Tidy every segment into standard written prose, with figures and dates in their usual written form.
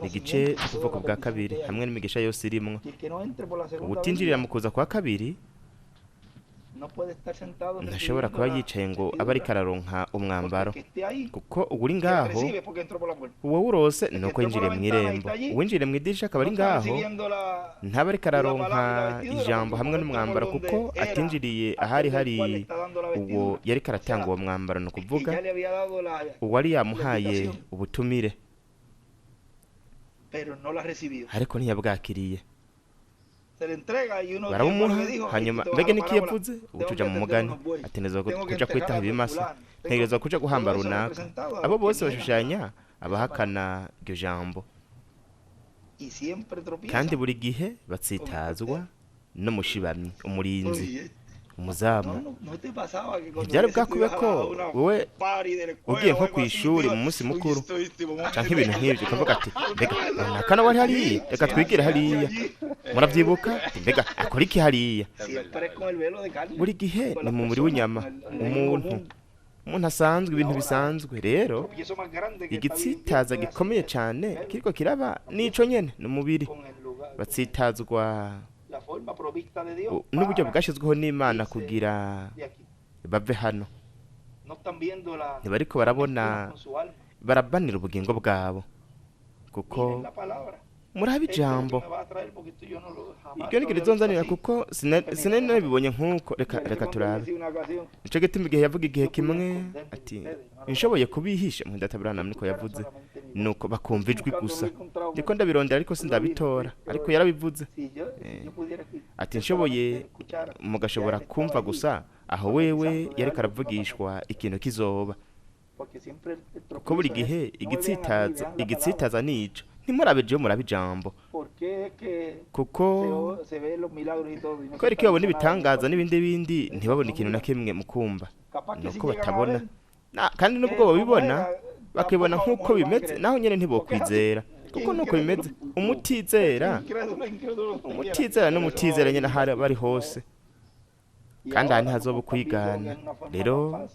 igice cy'ukuvuka bwa kabiri hamwe n'imigisha yose irimwo ubutinjirira mu kuza kwa kabiri ntashobora kuba yicaye ngo abe ariko araronka umwambaro kuko uri ngaho wowe urose ni uko yinjiriye mu irembo uwinjiriye mu idirisha akaba ari ngaho ntaba ariko araronka ijambo hamwe n'umwambaro kuko atinjiriye ahari hari uwo yari karatanga uwo mwambaro ni ukuvuga uwari yamuhaye ubutumire ariko ntiyabwakiriye barabumuha hanyuma mbega niki yavuze ubucuja mu mugani atenezwa kuja kwitaha ibimasa ntegerezwa kuja guhamba runaka abo bose bashushanya abahakana iryo jambo kandi buri gihe batsitazwa n'umushibamyi umurinzi umuzamu ntibyari bwakube ko wowe ugiye nko ku ishuri mu munsi mukuru canke ibintu nk'ibyo ukavuga ati mbega runaka nawe ari hariya reka twigire hariya murabyibuka mbega akora iki hariya buri gihe ni mu muri w'inyama umuntu asanzwe ibintu bisanzwe rero igitsitaza gikomeye cyane kiriko kiraba nico nyene n'umubiri batsitazwa n'uburyo bwashyizweho n'Imana kugira bave hano ntibariko barabona barabanira ubugingo bwabo kuko murabe ijambo iryo ni rizonzanira kuko sinari nabibonye nk'uko reka turabe nico gituma igihe yavuga igihe kimwe ati nshoboye kubihisha mu databurana niko yavuze nuko bakumva ijwi gusa ndiko ndabirondera ariko sindabitora ariko yarabivuze ati nshoboye mugashobora kumva gusa aho wewe yari karavugishwa ikintu kizoba kuko buri gihe igitsitaza nico ntimurabejeyo murabe ijambo kuko kubera ko babona ibitangaza n'ibindi ntibabona ikintu na kimwe mu kumva nuko batabona kandi n'ubwo babibona bakibona nk'uko bimeze naho nyine ntibokwizera kuko nuko bimeze umutizera n'umutizera nyine ahari bari hose kandi aha ntihazoba ukwigana rero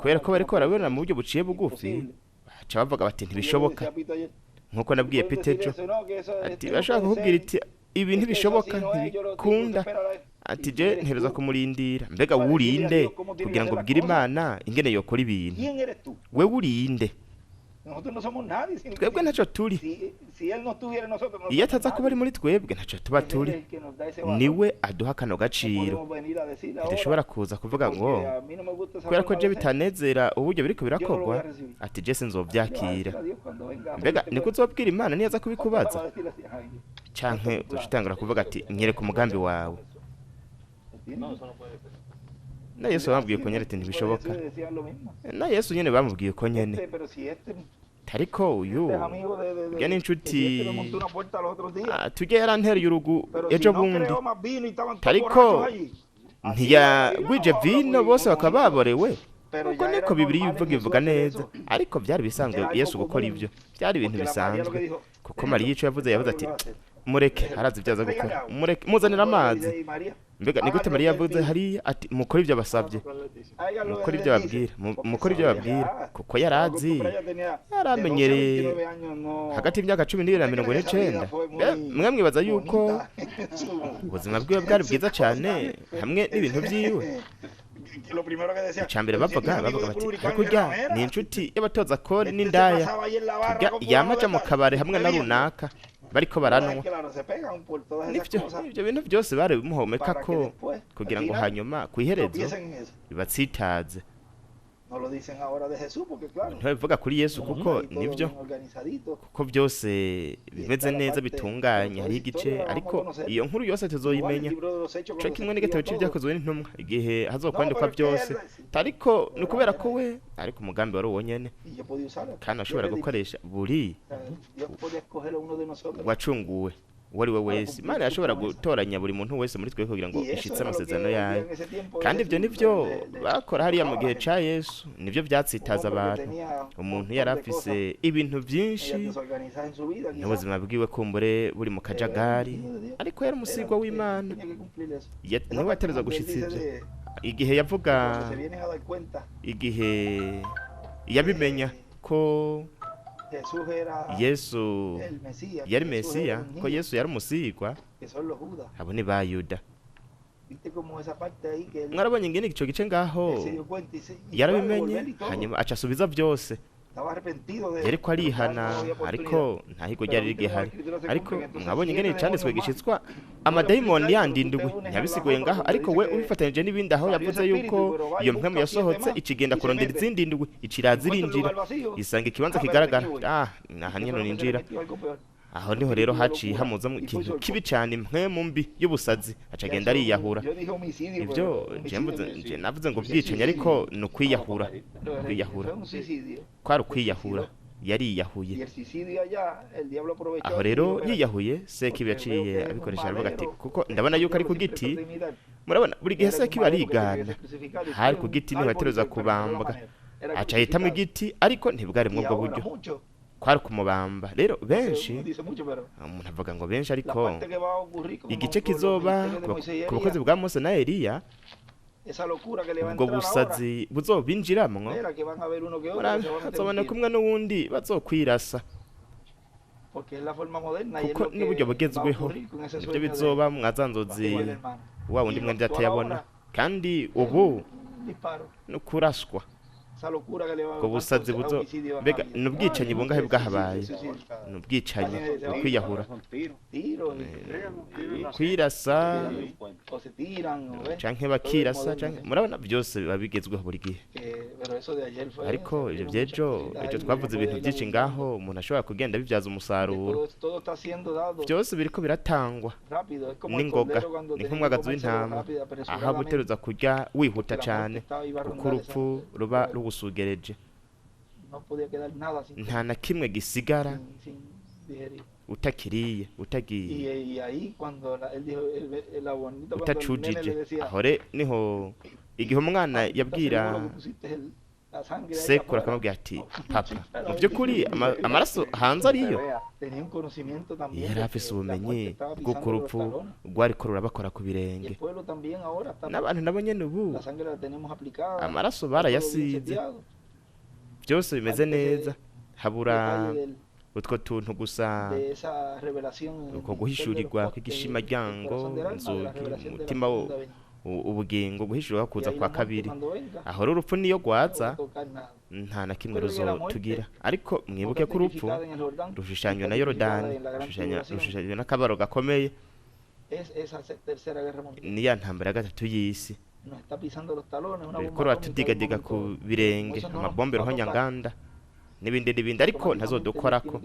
kubera ko bariko barabibona mu buryo buciye bugufi baca bavuga bati ntibishoboka nkuko nabwiye Petejo ati bashaka kukubwira iti ibi ntibishoboka ntibikunda ati je ntereza kumurindira mbega wurinde kugira ngo bwire Imana ingene yokora ibintu we wurinde twebwe ntacyo turi iyo ataza kuba ari muri twebwe ntacyo tuba turi niwe aduha kano gaciro ntidashobora kuza kuvuga ngo kubera ko je bitanezera uburyo biriko birakorwa ati je sinzovyakira mbega niko uzobwira Imana niyaza kubikubaza canke uzoshitangura kuvuga ati nyereka umugambi wawe na Yesu bamubwiye ko nyerete ntibishoboka na Yesu nyene bamubwiye ko nyene tariko uyu ya n'inshuti tujye yarantereye urugu ejo bundi tariko ntiyagwije vino bose bakaba baborewe uko niko Bibiliya ivuga neza ariko byari bisanzwe Yesu gukora ibyo byari ibintu bisanzwe kuko Mariya ico yavuze ati mureke harazi byaza gukora mureke muzanira amazi mbega nigute Mariya yavuze hari ati mukora ibyo basabye mukora ibyo babwira mukora ibyo babwira kuko yarazi yaramenyereye hagati y'imyaka 12 na 19 mwe mwibaza yuko ubuzima bwiwe bwari bwiza cyane hamwe n'ibintu byiwe cyambere bavuga bati kurya ni inshuti y'abatoza kore n'indaya yamaja mu kabare hamwe na runaka bariko baranwa nivyo bintu byose bari bimuhomeka ko kugira ngo hanyuma kwiherezo bibatsitaze ntibavuga kuri Yesu kuko nivyo kuko byose bimeze neza bitunganye hari igice ariko iyo nkuru yose tuzoyimenya cyo kimwe n'igitabo cy'ibyakozwe n'intumwa igihe hazokwandikwa byose tariko nukubera ko we ariko umugambi wari wonyene kandi ashobora gukoresha buri wacunguwe wari we wese Imana yashobora gutoranya buri muntu wese muri twe kugira ngo ishitse amasezerano yayo kandi ibyo nivyo bakora hariya mu gihe ca Yesu nivyo byatsitaza abantu umuntu yarafise ibintu byinshi n'ubuzima bwiwe kumbure buri mu kajagari ariko yari umusigwa w'Imana niwe atereza gushitsa ibyo igihe yavuga igihe yabimenya ko Yesu yari Mesiya, ko Yesu yari umusigwa, abo ni ba Yuda. Mwarabonye ingene ico gice ngaho yarabimenye, hanyuma aca asubiza byose. Yariko arihana, ariko nta higo ryari rigihari. Ariko mwabonye ingene canditswe gishitswa amadayimoni yandindugwe, ntiyabisiguye ngaho, ariko we ubifatanije n'ibindi aho yavuze yuko iyo mpwemu yasohotse ikigenda kurondera izindi ndugwe, iciraza irinjira, isanga ikibanza kigaragara. Naha nyene ninjira. Aho niho rero haciye hamuzamo ikintu kibi cyane, impwemu mbi y'ubusazi, acagenda ariyahura. Ibyo je navuze ngo bwicanye, ariko no kwiyahura. Kwari ukwiyahura, yariyahuye. Aho rero yiyahuye, Sekibi yaciye abikoresha aravuga ati, kuko ndabona yuko ari ku giti, murabona buri gihe Sekibi arigana, hari ku giti niho yateruza kubambwa, aca hitamo igiti, ariko ntibwaremwe ubwo buryo, kwari kumubamba. Rero benshi, umuntu avuga ngo benshi, ariko igice kizoba ku bakozi bwa Mose na Eliya, ubwo busazi buzobinjiramwo, hazobona kumwe n'uwundi bazokwirasa, kuko n'uburyo bugezweho nibyo bizoba mwazanzozi wa wundi mwenda atayabona. Kandi ubu nukuraswa ko busazi buzo, mbega n'ubwicanyi bungahe bwahabaye, n'ubwicanyi kwiyahura, kwirasa canke bakirasa, canke murabona byose biba bigezweho buri gihe. Ariko ivyo vyejo twavuze ibintu byinshi ngaho, umuntu ashobora kugenda bivyaza umusaruro, byose biriko biratangwa n'ingoga, ni nk'umwagazi w'intama, aha buteruza kurya wihuta cane, kuko urupfu ruba rugusugereje, nta na kimwe gisigara utakiriye, utagiye, utacujije. Aho niho igihe umwana yabwira sekuru akamubwira ati, papa, mu by'ukuri amaraso hanze ariyo, yari afise ubumenyi bw'uko urupfu rwariko rurabakora ku birenge. N'abantu nabo nyene ubu amaraso barayasize, byose bimeze neza, habura utwo tuntu gusa, uko guhishurirwa kw'igishimaryango, inzugi, umutima ubugingo, guhishurirwa kuza kwa kabiri. Aho urupfu niyo gwaza, nta na kimwe ruzotugira. Ariko mwibuke ko urupfu rushushanywa na Yorodani, rushushanywa n'akabaro gakomeye, ni ya ntambara ya gatatu y'isi. Riko ruratudigadiga ku birenge, amabombe ruhonyanganda n'ibindi, ariko ntazodukorako.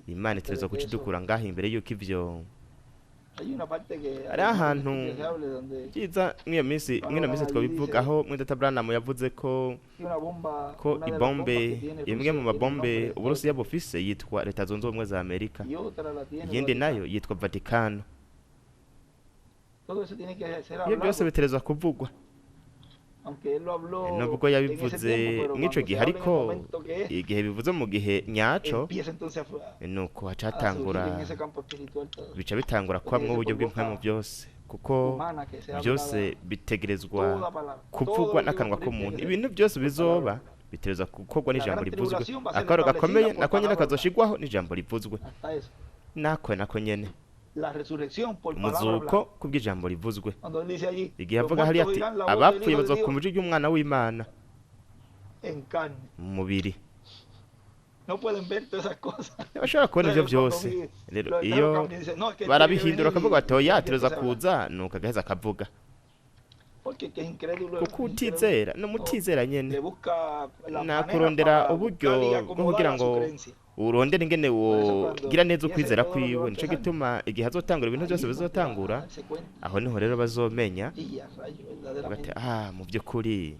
Imana itegerezwa kucidukura ngaho imbere yuko ivyo ari ahantu kiza. Mw'iyo minsi twabivugaho, Mwidata Branham yavuze ko ibombe, imwe mu mabombe Uburusiya bufise yitwa Leta Zunze Ubumwe za Amerika, iyindi nayo yitwa Vatikano. Iyo byose biterezwa kuvugwa, nubwo yabivuze mw'ico gihe, ariko igihe bivuze mu gihe nyaco, nuko hacatangura, bica bitangura kwamwo uburyo bw'impwemu byose, kuko byose bitegerezwa kuvugwa n'akanwa k'umuntu. Ibintu byose bizoba biterezwa gukorwa n'ijambo rivuzwe. Akaro gakomeye nako nyene kazoshigwaho n'ijambo rivuzwe, nako nyene umuzuko kubw'ijambo rivuzwe. Igihe avuga hari ati, abapfuye bazokumva ijwi ry'Umwana w'Imana mu mubiri, bashobora kubona ivyo byose. Rero iyo barabihindura bakavuga bati, oya tereza kuza, nuko agaheza akavuga, kuko utizera n'umutizera nyene nakurondera uburyo bwo kugira ngo urondera ingene wogira neza ukwizera kwiwe. Nico gituma igihe azotangura ibintu byose bizotangura, aho niho rero bazomenya bati, mu by'ukuri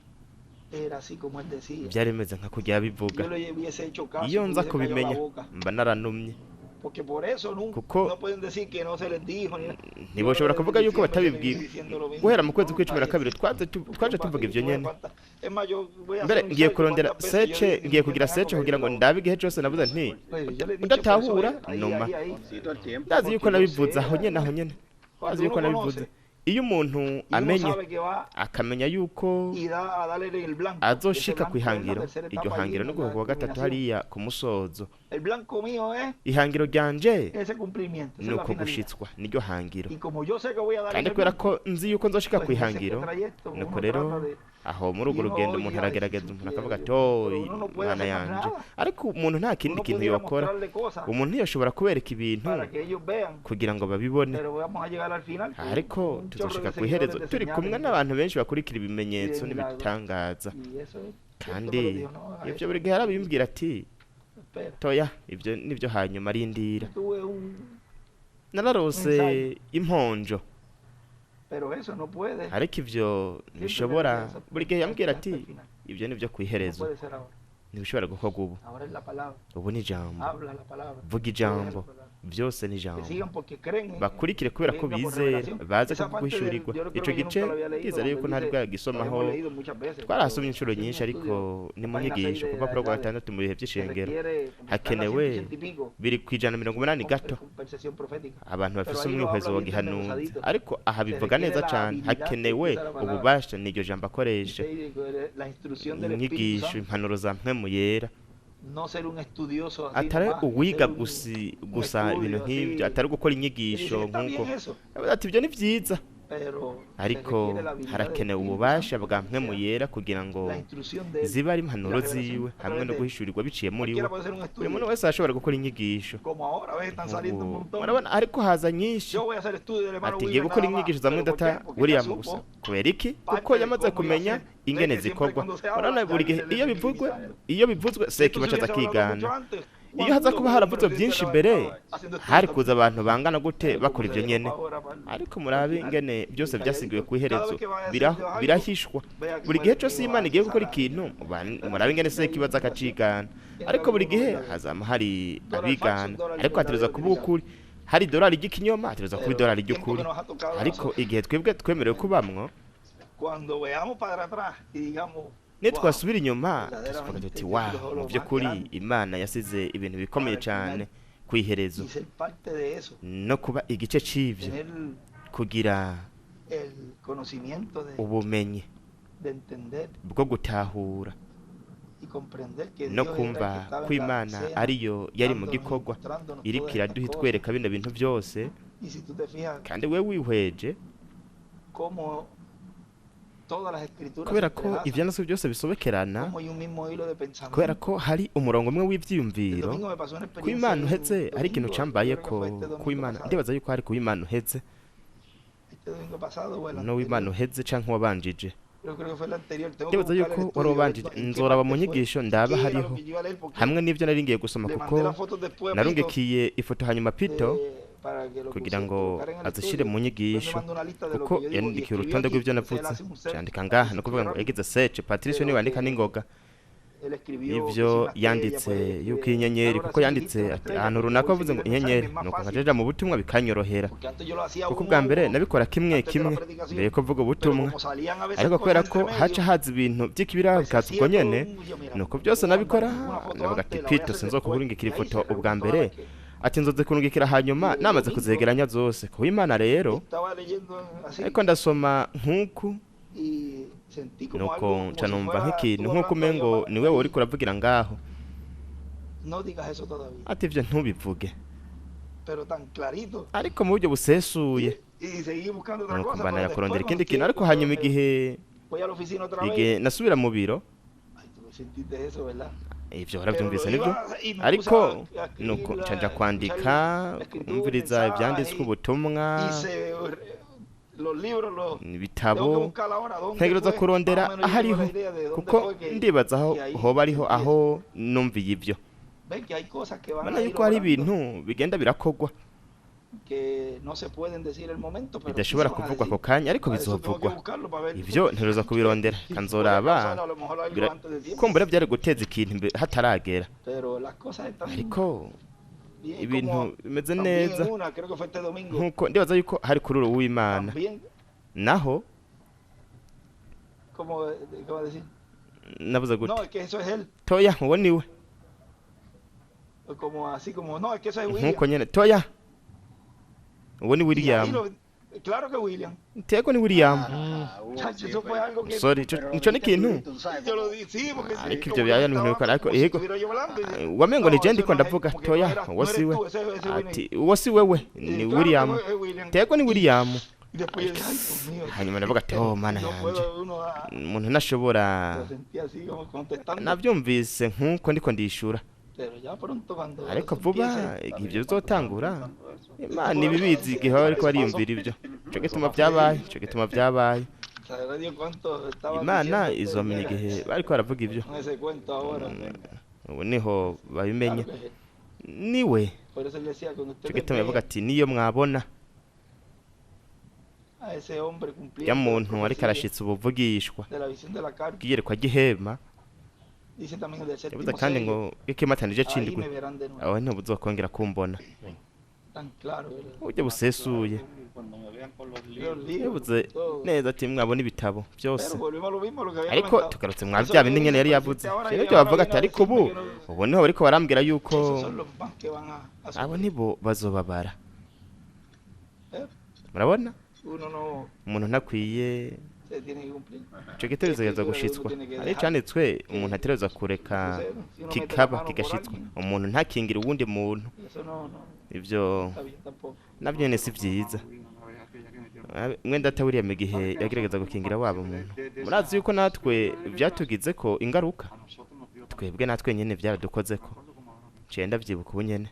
byari bimeze nka kurya bivuga. Iyo nza kubimenya mba naranumye, kuko ntiboshobora kuvuga yuko batabibwira. Guhera mu kwezi kwa12 twaje tuvuga ivyo nyene. Mbere ngiye kurondera search, ngiye kugira search kugira ngo ndabe igihe cyose navuze nti udatahura numa. Ndazi yuko nabivuze aho nyene, ndazi yuko nabivuze. iyo umuntu amenye akamenya yuko azoshika kwihangiro iryo hangiro no guhogwa gatatu hariya ku musozo ihangiro ryanje nuko gushitswa niryo hangiro kandi kubera ko nzi yuko nzoshika kwihangiro nuko rero aho muri urwo rugendo umuntu aragerageza umuntu akavuga ati Mana yanje ariko umuntu nta kindi kintu yokora umuntu yashobora kubereka ibintu kugira ngo babibone ariko tuzoshika kwiherezo turi kumwe n'abantu benshi bakurikira ibimenyetso n'ibitangaza kandi ibyo buri gihe arabimbwira ati toya ibyo nibyo hanyuma arindira nararose imponjo ariko ibyo ntibishobora buri gihe yambwira ati ibyo nibyo kwiherezo ntibishobora gukorwa ubu ni ijambo vuga ijambo byose ni ijambo bakurikire kubera ko bizera baze kuguhishurirwa ico gice kizera yuko ntari bwagisomaho twarasomye inshuro nyinshi ariko ni mu nyigisho kuva kuri 6 mu bihe by'ishengero hakenewe biri kwijana 180 gato abantu bafise umwihwezo wa gihanuzi ariko aha bivuga neza cyane hakenewe ububasha n'iryo jambo akoresha inyigisho impanuro za mpwemu yera atari uwiga gusa ibintu nk'ibyo atari gukora inyigisho nk'uko ati ibyo ni byiza ariko harakenewe ububasha bwa mpwemu yera kugira ngo ziba ari impanuro ziwe hamwe no guhishurirwa biciye muri we buri muntu wese ashobora gukora inyigisho murabona ariko haza nyinshi ati ngiye gukora inyigisho za mwidata William gusa kubera iki kuko yamaze kumenya ingene zikorwa murabona buri gihe iyo bivuzwe seki bacaza kigana iyo haza kuba haravuzwe byinshi imbere hari kuza abantu bangana gute bakora ibyo nyene ariko murabe ingene byose byasigiwe ku iherezo birahishwa buri gihe cyose Imana igiye gukora ikintu murabe ingene se kibaza akacigana ariko buri gihe hazama hari abigana ariko hatereza kuba ukuri hari dolari ry'ikinyoma hatereza kuba dolari ry'ukuri ariko igihe twebwe twemerewe kubamwo nitwasubira inyuma tuvuga tuti mu by'ukuri Imana yasize ibintu bikomeye cyane ku iherezo no kuba igice c'ivyo kugira ubumenyi bwo gutahura no kumva ko Imana ariyo yari mu gikorwa iriko iraduha itwereka bino bintu byose kandi we wihweje kubera ko ivyanditswe byose bisobekerana kubera ko hari umurongo umwe w'ivyiyumviro ku Imana uhetse ari ikintu cambaye ko ku Imana ndibaza yuko hari ku Imana uhetse no w'Imana uhetse canke wabanjije ndibaza yuko wari wabanjije nzoraba mu nyigisho ndaba hariho hamwe n'ivyo nari ngiye gusoma kuko narungikiye ifoto hanyuma Pito kugira ngo azishire mu nyigisho kuko yandikiye urutonde rw'ivyo navutse cyandika ngaha no kuvuga ngo yagize search Patricio ni wandika n'ingoga ivyo yanditse yuko inyenyeri kuko yanditse ati ahantu runaka bavuze ngo inyenyeri nuko nkajeja mu butumwa bikanyorohera kuko bwa mbere nabikora kimwe mbere ko vuga ubutumwa ariko kubera ko haca haza ibintu by'ikibira bikaza ubwo nyene nuko byose nabikora navuga ati Pito sinzokuburingikira ifoto ubwa mbere ati nzoze kunugikira hanyuma namaze kuzegeranya zose ku Imana rero ariko ndasoma nkuku nuko canumva nk'ikintu nkuko umengo niwe wori kuravugira ngaho ati ivyo ntubivuge ariko mu buryo busesuye nuko mbana yakurondera ikindi kintu ariko hanyuma igihe nasubira mu biro ivyo warabyumvise nibyo ariko nuko ncaja kwandika umviriza ivyanditswe ubutumwa ibitabo ntegereza kurondera ahariho kuko ndibaza aho hoba ariho aho numviye ivyo bana yuko hari ibintu bigenda birakogwa bidashobora kuvugwa ako kanya ariko bizovugwa ivyo ntegereza kubirondera kanzoraba kumbura byari guteza ikintu hataragera ariko ibintu bimeze neza nkuko ndibaza yuko hari kuri uru w'Imana naho nabuze gute toya uwo niwe nkuko nyene toya uwo ni William Claro que William. Tego ni William. Chacho, eso fue algo que Sorry, nico ni kintu. yo lo dije, sí, porque sí, Ariko como ibyo yo byaya estaba n'ibintu bikora ariko como si yego. estuviera yo hablando y Wamengo ni no, je eso ndiko no es, ndavuga como que toya, no era- uwo no eres siwe. tú, ese William. Ati uwo si wewe ni Claro que William. fue William. Tego ni William. Y después yo dije, ay, Dios mío. Hanyuma ndavuga ati oh mana No yanje. puedo uno Umuntu ntashobora lo sentía así como contestando. nabyumvise nkuko ndiko ndishura. Pero ya pronto cuando Ariko eso vuba empiece, igihe ibyo bizotangura Imana ibibizi igihe baba bariko bariyumvira ibyo. Ico gituma byabaye. sabrá Dios cuánto estaba Imana diciendo izomenya igihe bariko baravuga ibyo. con ese cuento ahora. Ubu niho babimenya. Claro que- Niwe Por eso él decía cuando ico usted gituma yavuga ve ati niyo mwabona a ese hombre cumpliendo ya la muntu ariko profecía arashitse ubuvugishwa de la visión de la carta, bwiyerekwa gihema dice también el del yavuze séptimo kandi sello, ngo ikimatanije ahí cindwi me verán de nuevo. aho ntibuzokongera kumbona Tan claro, ¿verdad? uburyo busesuye Cuando me vean con los Los libros. libros, yavuze todo. neza ati mwabona ibitabo byose Pero volvimos a lo mismo, lo que había ariko comentado. tugarutse mwa Eso bya es lo bindi que nyene yari dice, yavuze persiste ahora y rero ahora bavuga viene ati a ariko decirme ubu que no- ubu niho bariko barambwira yuko esos son los más que van a abo sufrir. nibo bazobabara ¿Eh? murabona Uno no umuntu ntakwiye se tiene que cumplir. ico gitegerezwa gushitswa ari canditswe umuntu ategerezwa kureka kikaba kigashitswa umuntu ntakingira uwundi muntu Eso no ivyo está bien tampoco. navyo nyene si vyiza mwenda atawuriye mu gihe yagerageza gukingira wabo muntu murazi yuko natwe vyatugize ko ingaruka twebwe natwe nyene vyaradukozeko ciye ndavyibuka ubu nyene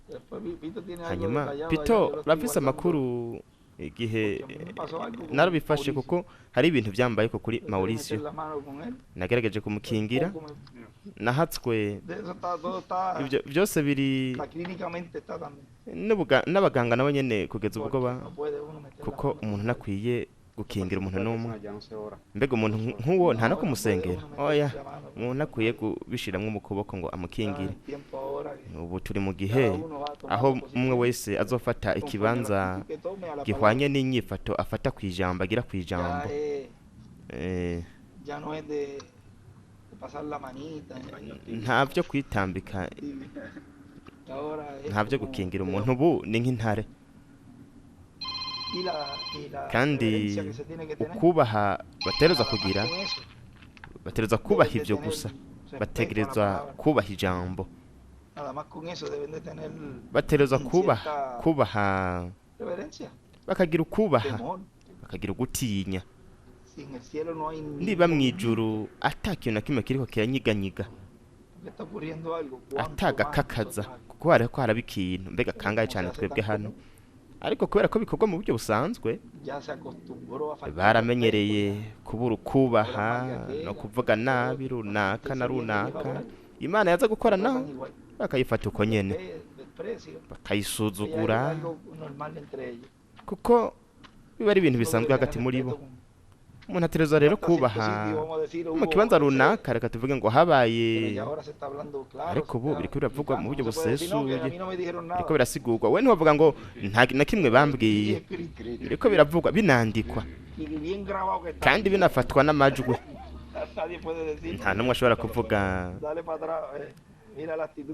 Después Pito tiene algo hanyuma detallado allá, pito yo lo estoy urafise guardando. amakuru igihe Porque a mí me pasó algo con narabifashe Mauricio. kuko hari ibintu vyambayeko kuri Yo quería Mauricio meter la mano con él. nagerageje kumukingira Poco me- nahatswe de eso está, todo está, ivyo vyose biri hasta clínicamente está también. n'abaganga nabo nyene kugeza ubwo Porque no puede uno meter la kuko mano. umuntu nakwiye gukingira umuntu n'umwe Ya no se ora. mbega umuntu nk'uwo nta no No, no kumusengera puede uno oya meter la mano. umuntu akwiye kubishiramwo mu kuboko ngo Está en amukingire el tiempo ahora que ubu turi mu gihe cada uno va tomando aho posición umwe wese azofata conforme a la ikibanza actitud que tome a la gihwanye palabra. n'inyifato afata kw'ijambo agira kw'ijambo Ya, Eh, ya no es de pasar la manita. nta vyo kwitambika Ahora es nta vyo como gukingira de umuntu ubu ni nk'intare y la kandi reverencia que se tiene que tener. ukubaha bategerezwa Nada más kugira con eso. bategerezwa kubaha Deben de ivyo tener gusa respeto a la bategerezwa palabra. kubaha ijambo Nada más con eso deben de tener bategerezwa cierta kubaha reverencia, bakagira ukubaha temor. bakagira ugutinya Si en el cielo no hay niba mw'ijuru ata kintu na kimwe kiriko kiranyiganyiga porque está ocurriendo algo, cuánto más atagakakaza nosotros kuko hariko haraba ikintu mbega kangahe cane twebwe hano ariko kubera ko bikorwa mu buryo busanzwe ya se acostumbró a faltar baramenyereye kubura ukubaha no kuvuga nabi runaka na runaka imana yaza gukora naho igual. bakayifata uko nyene Desprecio. Ya es bakayisuzugura algo normal entre ellos. kuko biba ari ibintu bisanzwe hagati muri bo umuntu ategerezwa rero kubaha mu kibanza runaka reka tuvuge ngo habaye ariko ubu biriko biravugwa mu buryo busesuye biriko birasigurwa we ntiwavuga ngo nta na kimwe bambwiye biriko biravugwa binandikwa kandi binafatwa n'amajwi nta n'umwe ashobora kuvuga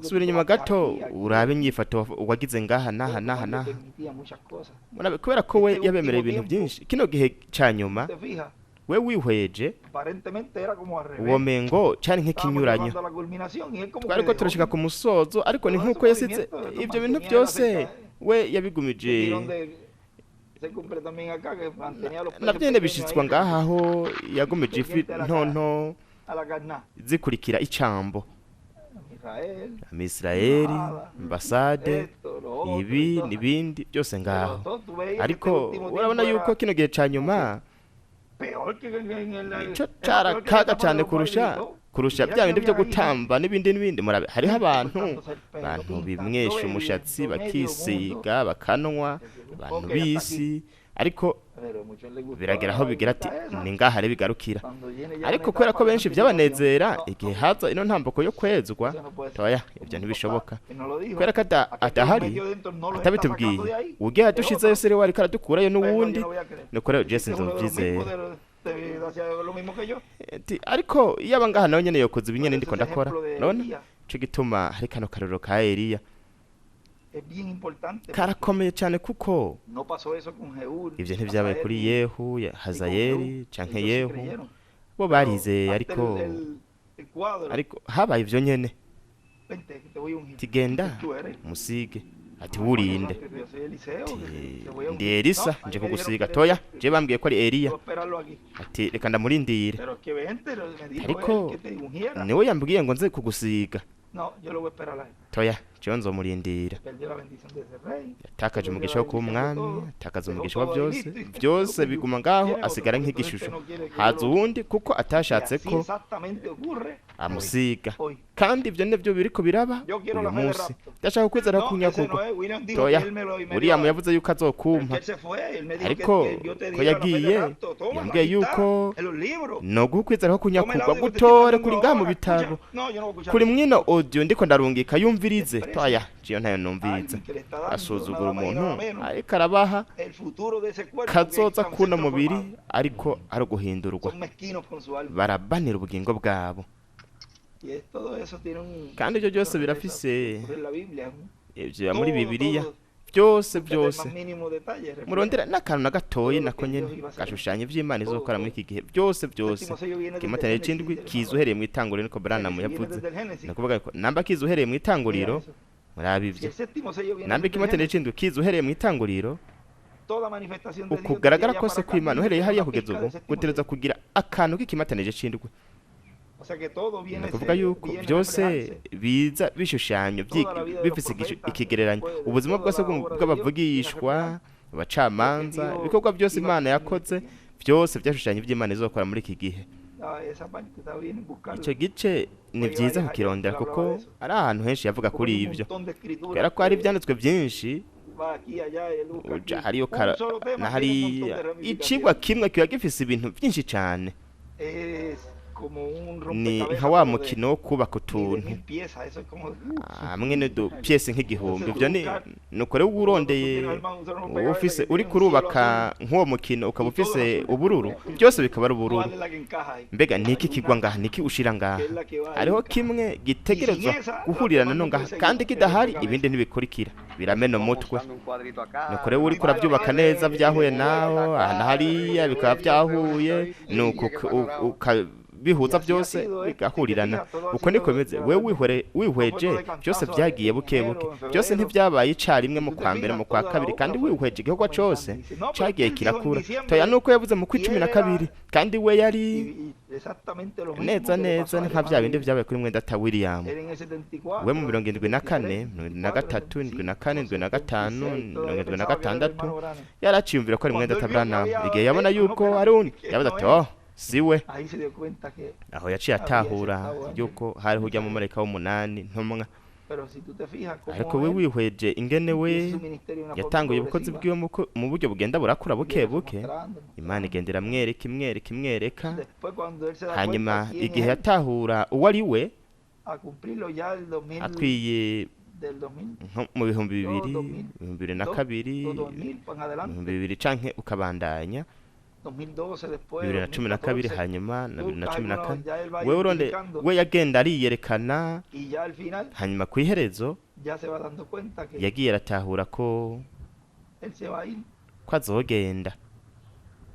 subira inyuma gato urabe inyifato wagize ngaha naha naha naha kubera ko we yabemereye ibintu byinshi kino gihe ca nyuma we wihweje uwo mengo cari nk'ikinyuranyo twariko turashika ku musozo ariko ni nk'uko yasize ivyo bintu byose we yabigumije navyo nyene bishitswa ngaha aho yagumije ifi ntonto zikurikira icambo Amisirayeli ambasade ibi n'ibindi byose ngaho ariko urabona yuko kino gihe ca nyuma nico carakaga cane kurusha bya bindi byo gutamba n'ibindi murabe hariho abantu bimwesha umushatsi bakisiga bakanwa abantu bisi ariko biragera aho bigira ati ni ngaha rero bigarukira ariko kubera ko benshi byabanezera igihe haza ino ntamboko yo kwezwa toya ibyo ntibishoboka kubera ko atahari atabitubwiye ugiye adushizeyo se rero ariko aradukurayo n'uwundi nuko rero Jesse nzovyizera ariko iyo aba ngaha nawe nyene yokoze ibinyene ndiko ndakora none ico gituma hari kano karorero ka Eliya karakomeye cyane kuko No pasó eso con Jehú, ivyo ntivyabaye kuri Asael, Yehu Hazayeli Jehú. canke Ellos sí Yehu creyeron. bo Pero barizeye hazte ariko el cuadro. ariko habaye ivyo nyene Vente, que te voy a ungir. tigenda ¿Quién tú eres? musige ati Coño, wurinde yo soy Eliseo, que te voy a ndi ungir. Elisa No, nje a mí me dijeron kugusiga que toya eres- je bambwiye ko ari Eliya Puedo esperarlo aquí. ati reka ndamurindire Pero que vente, me dijo ariko él que te ungiera. niwe yambwiye ngo nze kugusiga No, yo lo voy a esperar a él. toya jewe nzomurindira Perdió la bendición de ese rey. yatakaje perdió umugisha la wo kuba bendición de umwami todo, atakaza dejó umugisha wa todo ahí byose listo, y byose luego biguma ngaho tiene otro, asigara porque nk'igishusho entonces no quiere que haza yo lo- uwundi kuko Y atashatse así ko exactamente ocurre amusiga hoy. kandi ivyo nivyo biriko biraba Yo quiero uyu la fe de munsi rapto. ndashaka ukwizera ko No, ese kunyakurwa no es. William dijo toya que él me lo William iba a- yavuze yuko Pero que azokumpa él se fue, él me dijo ariko que yo te ko diera la fe de yagiye rapto. Toma, yambwiye aquí está, yuko en los libros. no guha ukwizera ko Toma el kunyakurwa audio que te gutore estoy kuri mandando ngaha mu ahora, bitabo escucha. No, yo no voy a escuchar kuri eso. mwino audio ndiko ndarungika yumvirize Perez. toya jiyo ntayo numvirize Alguien que le está dando asuzugura nada más y umuntu nada menos ariko arabaha el futuro de ese cuerpo que kazoza están kuno siendo mubiri formados. ariko ari uguhindurwa Son mezquinos con su alma. barabanira ubugingo bwabo Y todo eso tiene un... kandi ibyo byose una birafise por la Biblia, ¿no? ivyo muri Todo, bibiliya todo, byose hasta el byose más mínimo detalle, refleja. murondera n'akantu na gatoyi Todo lo nako que nyene Dios iba a hacer. gashushanya ivy'Imana Todo, izokora todo. muri iki gihe byose byose Séptimo sello viene desde kimatane el c'indwi Génesis, kiza hermano. uhereye mu itanguriro niko Branham Génesis viene yavuze desde el Génesis. ni ukuvuga ko namba kiza uhereye mu itanguriro Mira eso. murabe Si ivyo el séptimo sello viene namba desde el ikimatane Génesis, c'indwi kiza uhereye mu itanguriro toda manifestación de Dios ukugaragara desde allá kose para acá kw'Imana viene uhereye con hariya una kugeza pizca ubu del séptimo gutegereza sello. kugira akantu k'ikimatanije c'indwi O sea que todo ni viene ukuvuga yuko viene a byose reflejarse. biza bishushanyo Toda la vida de los bifise profetas, ikigereranyo después de ubuzima toda bwose la obra de Dios, bw'abavugishwa viene a abacamanza Porque Dios ibikorwa byose iba Imana a yakoze cumplir byose byashushanya iby'Imana izokora muri iki gihe Ah, esa parte está bien buscarla. icyo gice ni Oye, byiza vaya, kukirondera ayer kuko hablaba de eso. ari ahantu henshi yavuga Porque kuri hay un ibyo montón de escrituras kubera ko hari que ibyanditswe byinshi va aquí, allá, y él busca uja aquí. hariyo Un solo tema na tiene un hariya montón de ramificaciones. icigwa kimwe kiba gifise ibintu byinshi cyane Es como un ni rompecabezas, nka wa pero de- mukino wo kubaka ni de utuntu 1000 piezas, eso es como... hamwe n'udupiyesi nk'igihumbi ibyo ni ukore urondeye ufise uri kurubaka nk'uwo mukino ukaba ufise ubururu byose bikaba ari ubururu ¿Cuál es la que encaja ahí? mbega niki kigwa ngaha niki ushira ngaha Que es la que va ahí. hariho kimwe gitegerezwa guhurirana no ngaha kandi kidahari ibindi ntibikurikira biramena umutwe nukore uri kurabyubaka neza byahuye naho aha na hariya bikaba byahuye nuko bihuza byose bigahurirana uko niko bimeze wewe wihweje byose byagiye buke buke byose ntibyabaye icarimwe mu kwa mbere mu kwa kabiri kandi wihweje igikorwa cyose cyagiye kirakura toya nuko yavuze mu kw'icumi na kabiri kandi we yari Exactamente lo mismo neza que le neza pasó a ni nka bya bindi Alemania. byabaye kuri mwenda ta William Era en el 74, we mu 74 73, 73 74 75 76, todavía 76 pensaba que era el hermano Branham. yaraciyumvira ko ari mwenda ta Branham igihe yabona Cuando él yuko vio que ari undi que yavuze no ati era. oh siwe Ahí se dio cuenta que, aho yaciye atahura aceptado antes. yuko hariho ujya mu mareka w'umunani ntumwa pero si tú te fijas cómo ariko we él wihweje ingene we empieza su ministerio de una forma yatanguye ubukozi progresiva, bwiwe mu buryo bugenda burakura buke viene buke mostrando, imana igendera imwereka después cuando él se da hanyuma cuenta quién igihe es él, yatahura uwo ari we a cumplirlo ya el 2000 akwiye del 2000 nko mu bihumbi bibiri No, 2000. ibihumbi bibiri na kabiri 2000 para adelante, ibihumbi bibiri canke ukabandanya 2012 después, bibiri na cumi na kabiri 2014, hanyuma na bibiri na cumi na kane ya él va wewe uronde identificando, we yagenda ariyerekana y ya al final hanyuma ku iherezo ya se va dando cuenta que yagiye aratahura ko él se va a ir. azogenda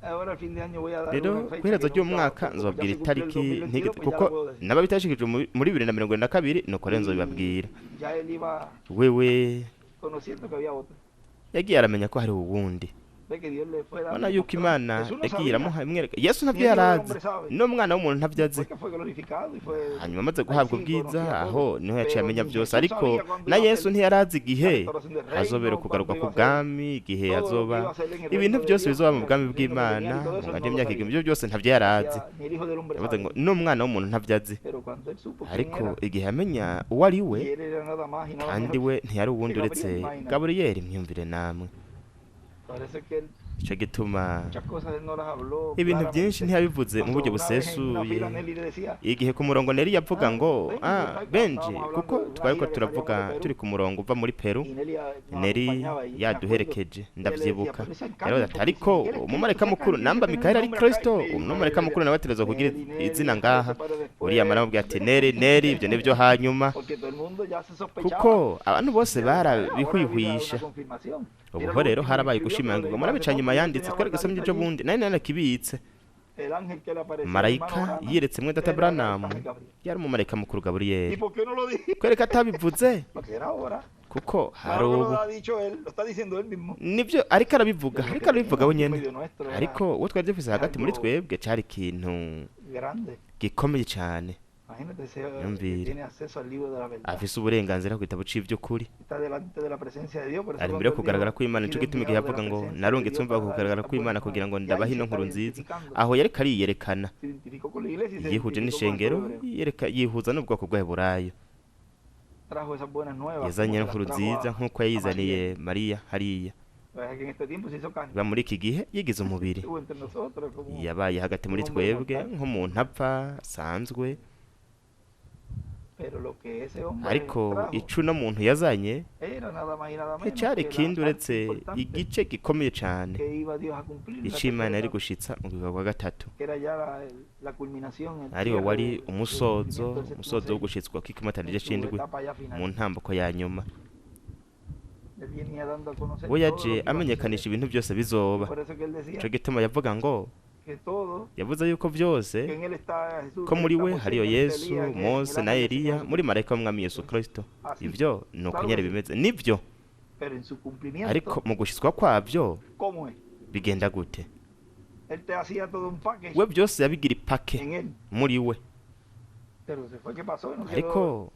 Ahora al fin de año voy a dar rero una fecha ku iherezo que ry'umwaka nunca- nzobabwira ya se cumplió el itariki 2022, ntigeze pues ya kuko la puedo decir. n'ababitashikije muri 2022 nuko rero nzobibabwira Ya él iba wewe conociendo que había otro. yagiye aramenya ko hari uwundi Ve que Dios le fue dando ubona yuko control. imana Jesús no yagiye sabía, iramuha imwereka yesu Ni ntabyo el Hijo del yarazi Hombre sabe. n'umwana w'umuntu ntabyo azi Porque fue glorificado y fue hanyuma amaze guhabwa ahí sí ubwiza conocía aho todo. niho yaciye Pero amenya ni byose Jesús ariko sabía cuándo na iba a yesu ser ntiyarazi igihe la restauración del reino, hazobera ukugaruka cuándo ku iba a ser bwami igihe todo lo que hazoba iba a hacer en el ibintu reino de byose Dios, bizoba mu el bwami reino bw'imana milenial y todo eso, mu no ngandi lo y'imyaka sabía. igihumbi ibyo byose ntabyo yarazi Ya, ni el Hijo del Hombre yavuze ngo sabe. n'umwana w'umuntu ntabyo azi Pero cuando él supo quién ariko era, igihe amenya uwo ari we y él era nada más y nada kandi menos we ntiyari uwundi que uretse Gabriel, imagina. gaburiyeli myumvire namwe Parece que él ico gituma muchas cosas él no las habló ibintu byinshi claramente. ntiyabivuze mu buryo Cuando una vez en una busesuye fila Nelly le decía, igihe ku murongo Neri yavuga ngo Benji estábamos hablando kuko de una twari ko gira que turavuga salíamos de turi Perú, ku murongo uva muri Peru y Nelly nos Neri acompañaba y me acuerdo, yaduherekeje y él le decía, ndavyibuka pero ese rero alcalde, ati porque si ariko Miguel es umumarayika Cristo, mukuru tiene namba que tener Mikaeli un ari nombre acá, Kristo y me umumarayika mukuru nawe ategerezwa kugira Nelly, izina Nelly, ngaha pero después, uriya maramubwira ati Neri ibyo nivyo hanyuma porque todo el mundo ya se sospechaba. kuko abantu bose Y ahora barabihwihwisha una confirmación. ubu rero harabaye gushimangirwa murabica nyuma yanditse twari gusomye ejo bundi nari narakibitse El ángel que le apareció al marayika hermano Branham, yiretse data era Branham el Gabriel. yari umumarayika mukuru ¿Y Gabriel por qué no lo dije? kwereka atabivuze Porque era ahora. kuko hari Claro que ubu lo ha dicho él, lo está diciendo él mismo. nibyo ariko arabivuga we nyene Medio nuestro era ariko uwo twari dufise hagati muri twebwe cari ikintu grande. gikomeye cyane Imagínate ese Yumvire. que tiene acceso al libro de la verdad. afise uburenganzira ku gitabo c'vy'ukuri Está delante de la presencia de Dios. Por eso ari cuando mbere yo él kugaragara dijo, kw'Imana "Y nico le gituma igihe enviado de yavuga la ngo presencia narungitse de umva Dios para kugaragara dar kw'Imana esta kugira ngo buena ndabahe nueva". ino Y ahí nkuru se está nziza identificando. aho yariko ariyerekana Se identificó con la iglesia y se yihuje identificó con el n'ishengero pueblo hebreo. yihuza n'ubwoko bw'Aheburayo Trajo esas buenas nuevas. yazanye como se inkuru las trajo nziza a- nk'uko a yayizaniye María. Mariya hariya Pues es que en este tiempo se hizo carne. biba muri iki gihe yigize umubiri Estuvo entre nosotros como yabaye hagati muri un hombre twebwe mortal. nk'umuntu apfa asanzwe Pero lo que ese hombre ariko trajo ico uno muntu yazanye era nada más y nada menos nticari que la ikindi parte uretse importante igice gikomeye cane que iba Dios a cumplir en la ico Imana tercera yari etapa, gushitsa mu bigwa bwa gatatu que era ya la culminación, el ariwo cierre wari del umusozo cumplimiento del séptimo umusozo wo sello, gushitswa kw'ikimatanije en su c'indwi etapa ya final. mu ntambuko ya nyuma Él venía dando a conocer we todo lo que yaje iba a amenyekanisha suceder. ibintu byose bizoba Por eso que él decía ico gituma yavuga ngo que todo, yavuze yuko que byose en él está Jesús, ko en él muri está we Moisés, hariyo en él está Yesu Elías, en el Mose na ángel del Señor Eliya Jesús. muri marayika w'umwami Yesu Kristo Así. ivyo ni uko Claro nyene que sí. bimeze nivyo Pero en su cumplimiento, ariko mu gushitswa kwabyo ¿cómo es? bigenda gute Él te hacía todo un package we byose yabigira ipake en él. muri we Pero se fue, ¿qué pasó? No quedó ariko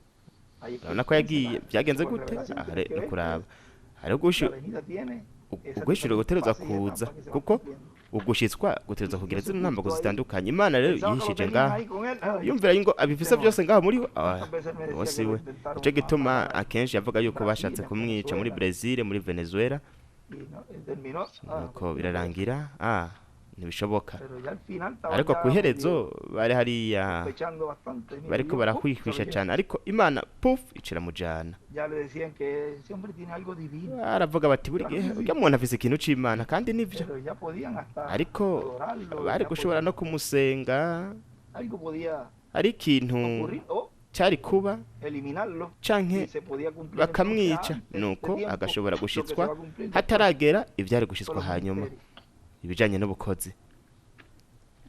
ahí. urabona ko yagiye byagenze Por gute revelación, aha tienes que no ver kuraba que hariho la venida tiene esa ugushira guteruza fase y etapa kuza que se va kuko cumpliendo. ugushitswa guteruza kugira zino ntambago zitandukanye Imana rero Pensaba que lo yihishije tenías ngaha ahí con él. Ay, yumvira ngo abifise byose ngaho muri we ¿cuántas veces me decía uwo que si lo we intentaron ico gituma matar akenshi yavuga yuko en bashatse Brasil, en kumwica muri Venezuela? Brezil muri Venezuela y no, él terminó, nuko birarangira ntibishoboka pero ya al final estaba ariko ya ku iherezo medio bari hariya sospechando bastante. Mira, bariko yo, barahwihwisha ¿sabes? cyane ariko Imana puf icira mujana Ya le decían que ese hombre tiene algo divino, aravuga bati buri gihe urya muntu afise ikintu c'Imana kandi nivyo pero ya podían hasta ariko adorarlo, bari ya gushobora no podían- kumusenga algo podía ari ikintu ocurrir o cyari kuba eliminarlo canke y se podía cumplir bakamwica entonces antes de nuko tiempo agashobora lo que se gushitswa va a cumplir después hataragera ivyari con gushitswa los hanyuma ministerios. ibijanye n'ubukozi